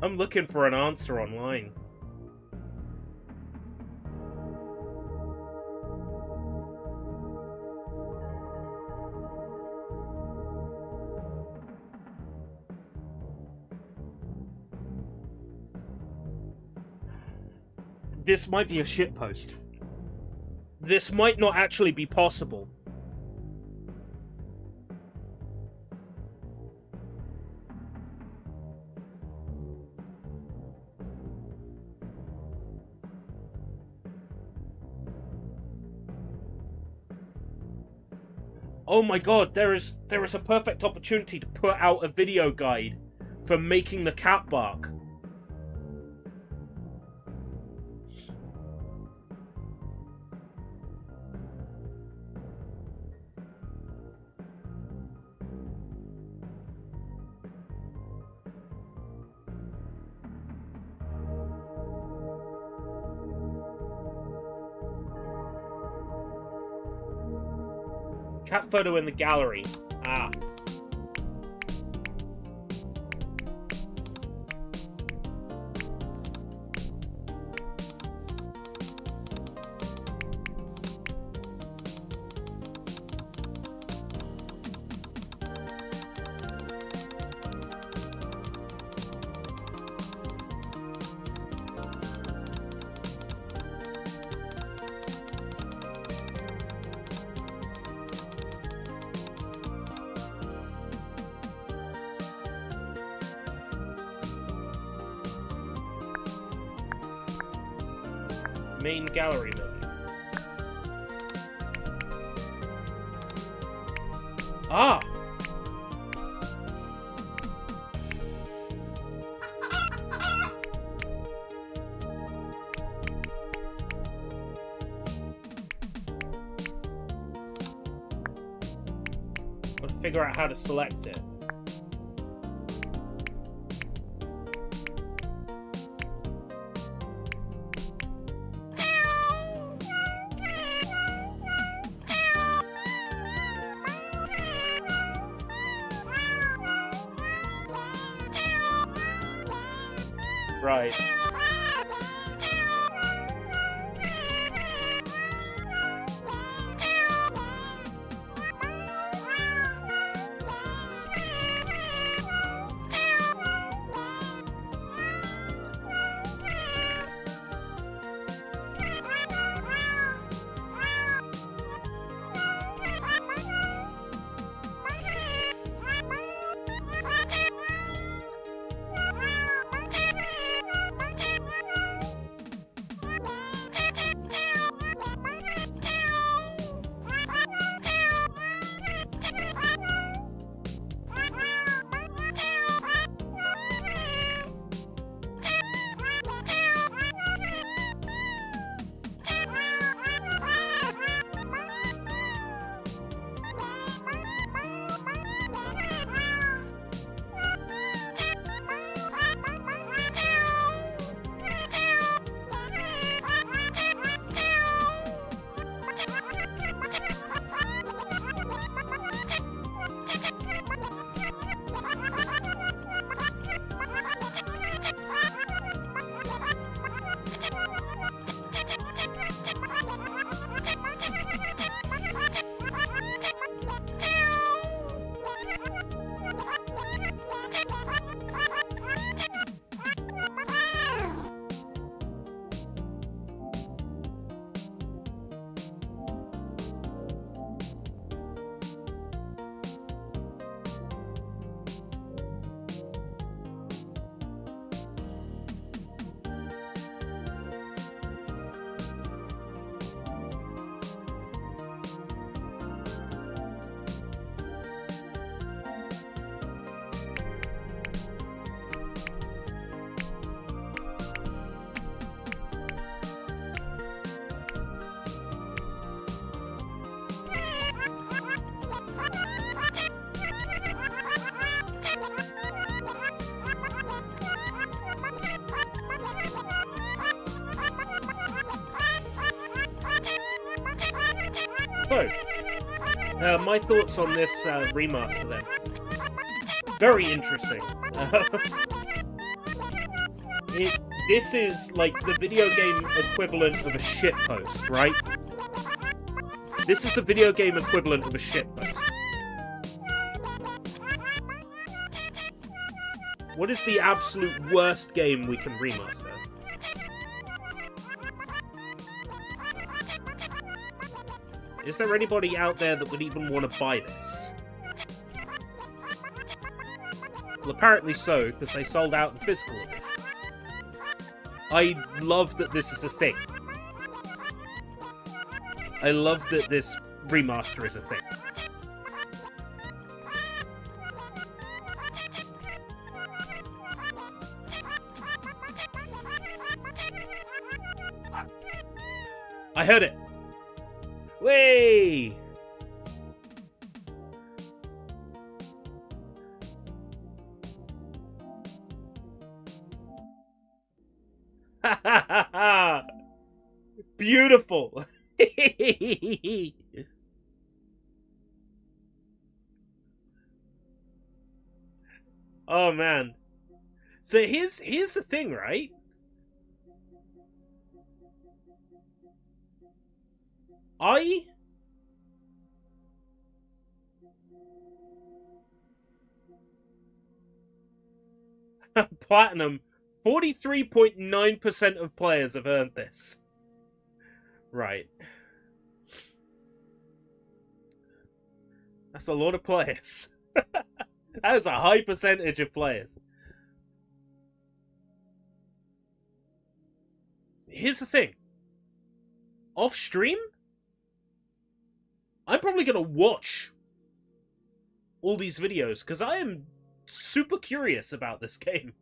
I'm looking for an answer online. This might be a shitpost. This might not actually be possible. Oh my god, there is a perfect opportunity to put out a video guide for making the cat bark. Cat photo in the gallery. Ah. main gallery menu. Ah! Gotta figure out how to select it. Right. So, my thoughts on this remaster then. Very interesting. This is like the video game equivalent of a shitpost, right? This is the video game equivalent of a shitpost. What is the absolute worst game we can remaster? Is there anybody out there that would even want to buy this? Well, apparently so, because they sold out in physical edition. I love that this is a thing. I love that this remaster is a thing. I heard it! Way! Ha ha ha ha! Beautiful! Oh man. So here's the thing, right? Platinum, 43.9% of players have earned this. Right. That's a lot of players. That is a high percentage of players. Here's the thing. off stream, I'm probably going to watch all these videos, because I am super curious about this game.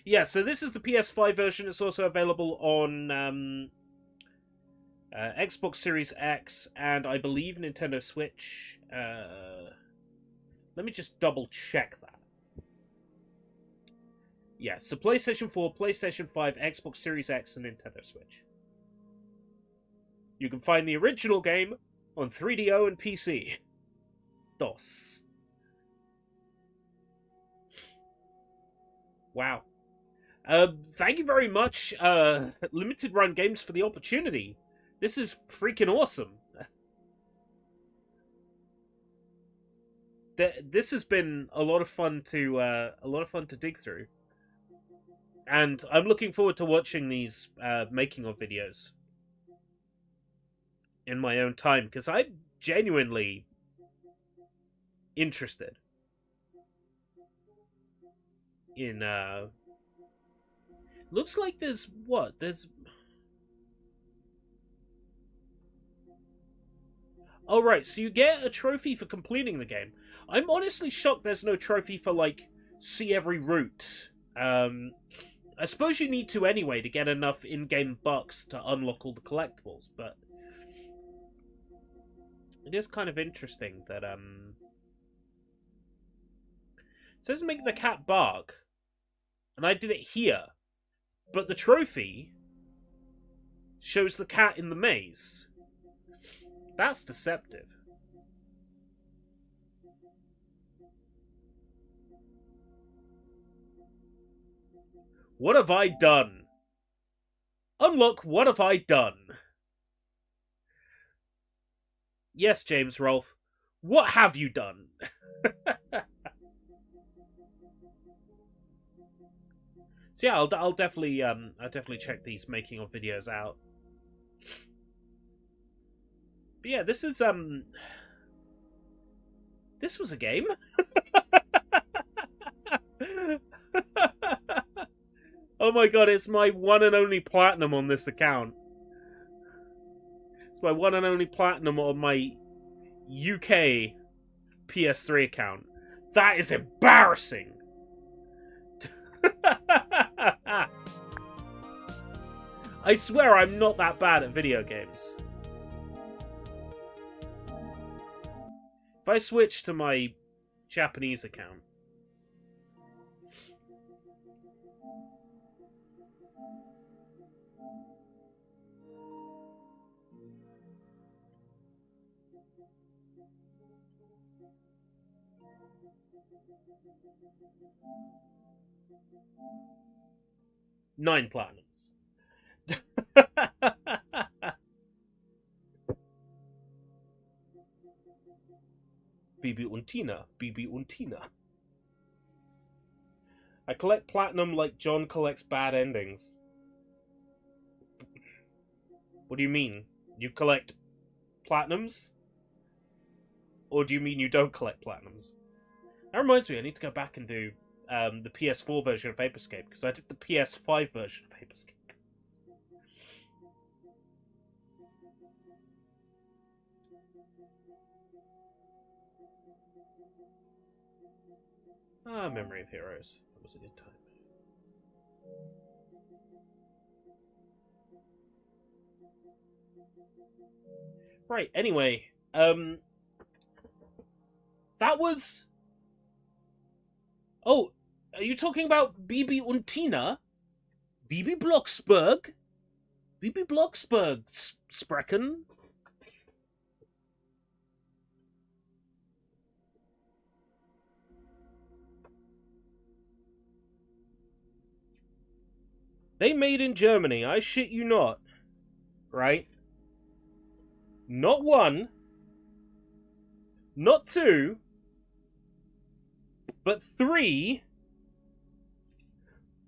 Yeah, so this is the PS5 version. It's also available on Xbox Series X and I believe Nintendo Switch. Let me just double check that. Yeah, so PlayStation 4, PlayStation 5, Xbox Series X, and Nintendo Switch. You can find the original game on 3DO and PC. DOS. Wow. Thank you very much, Limited Run Games, for the opportunity. This is freaking awesome. This has been a lot of fun to dig through, and I'm looking forward to watching these making of videos in my own time, because I'm genuinely interested in looks like there's oh right, so you get a trophy for completing the game. I'm honestly shocked there's no trophy for, like, see every route. I suppose you need to anyway to get enough in-game bucks to unlock all the collectibles, but it is kind of interesting that it says make the cat bark, and I did it here, but the trophy shows the cat in the maze. That's deceptive. What have I done? Unlock, what have I done? Yes, James Rolfe. What have you done? So yeah, I'll definitely check these making of videos out. But yeah, this was a game. Oh my god, it's my one and only platinum on this account. It's my one and only platinum on my UK PS3 account. That is embarrassing. I swear I'm not that bad at video games. If I switch to my Japanese account, nine platinums. Bibi Untina, Bibi Untina. I collect platinum like John collects bad endings. What do you mean? You collect platinums? Or do you mean you don't collect platinums? That reminds me, I need to go back and do the PS4 version of Ape Escape, because I did the PS5 version of Ape Escape. Ah, Memory of Heroes. That was a good time. Right, anyway, that was... Oh, are you talking about Bibi Untina? Bibi Blocksberg? Bibi Blocksberg, Sprechen? They made in Germany, I shit you not. Right? Not one, not two, but 3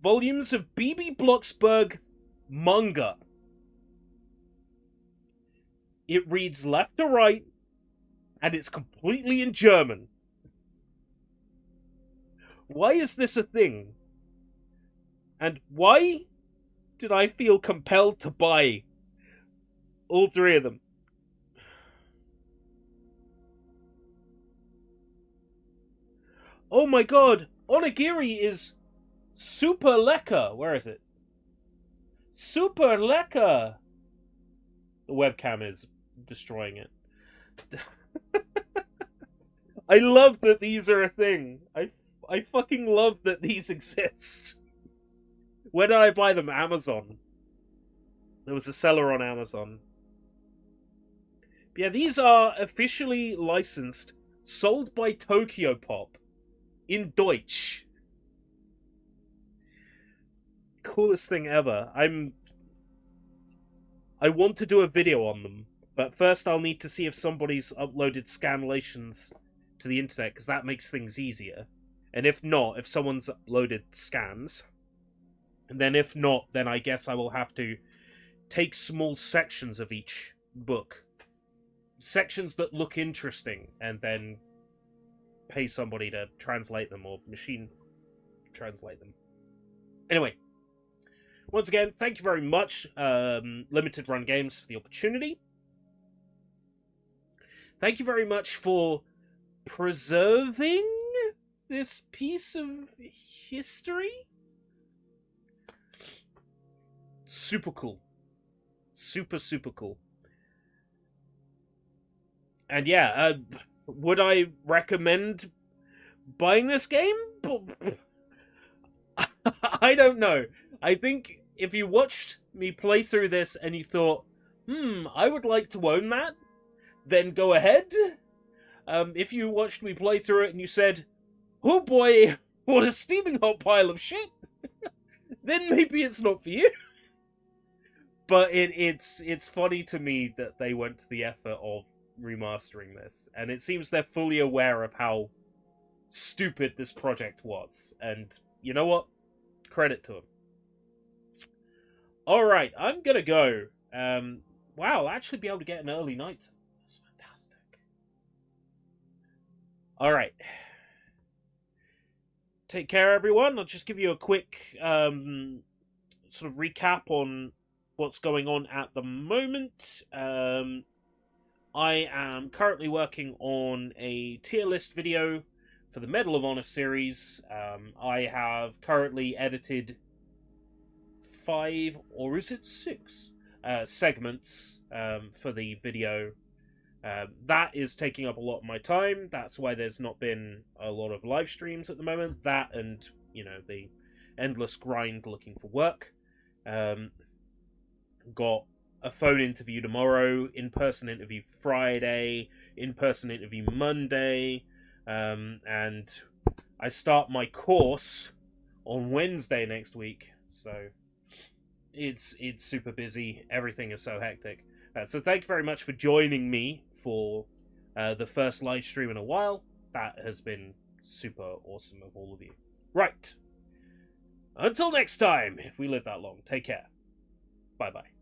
volumes of Bibi Blocksberg manga. It reads left to right, and it's completely in German. Why is this a thing? And why did I feel compelled to buy All three of them. Oh my god! Onigiri is super lekker! Where is it? Super lekker! The webcam is destroying it. I love that these are a thing. I fucking love that these exist. Where did I buy them? Amazon. There was a seller on Amazon. But yeah, these are officially licensed, sold by Tokyo Pop in Deutsch. Coolest thing ever. I want to do a video on them, but first I'll need to see if somebody's uploaded scanlations to the internet, because that makes things easier. And if not, if someone's uploaded scans, and then if not, then I guess I will have to take small sections of each book. Sections that look interesting, and then pay somebody to translate them, or machine translate them. Anyway, once again, thank you very much, Limited Run Games, for the opportunity. Thank you very much for preserving this piece of history. Super cool. Super, super cool. And yeah, would I recommend buying this game? I don't know. I think if you watched me play through this and you thought, I would like to own that, then go ahead. If you watched me play through it and you said, oh boy, what a steaming hot pile of shit, then maybe it's not for you. But it's funny to me that they went to the effort of remastering this, and it seems they're fully aware of how stupid this project was, and you know what? Credit to them. Alright, I'm gonna go. Wow, I'll actually be able to get an early night. That's fantastic. Alright. Take care, everyone. I'll just give you a quick sort of recap on what's going on at the moment. I am currently working on a tier list video for the Medal of Honor series. I have currently edited 5, or is it 6, segments for the video. That is taking up a lot of my time. That's why there's not been a lot of live streams at the moment. That and, you know, the endless grind looking for work. Got a phone interview tomorrow, in-person interview Friday, in-person interview Monday, and I start my course on Wednesday next week, so it's super busy. Everything is so hectic. So thank you very much for joining me for the first live stream in a while. That has been super awesome of all of you. Right. Until next time, if we live that long, take care. Bye-bye.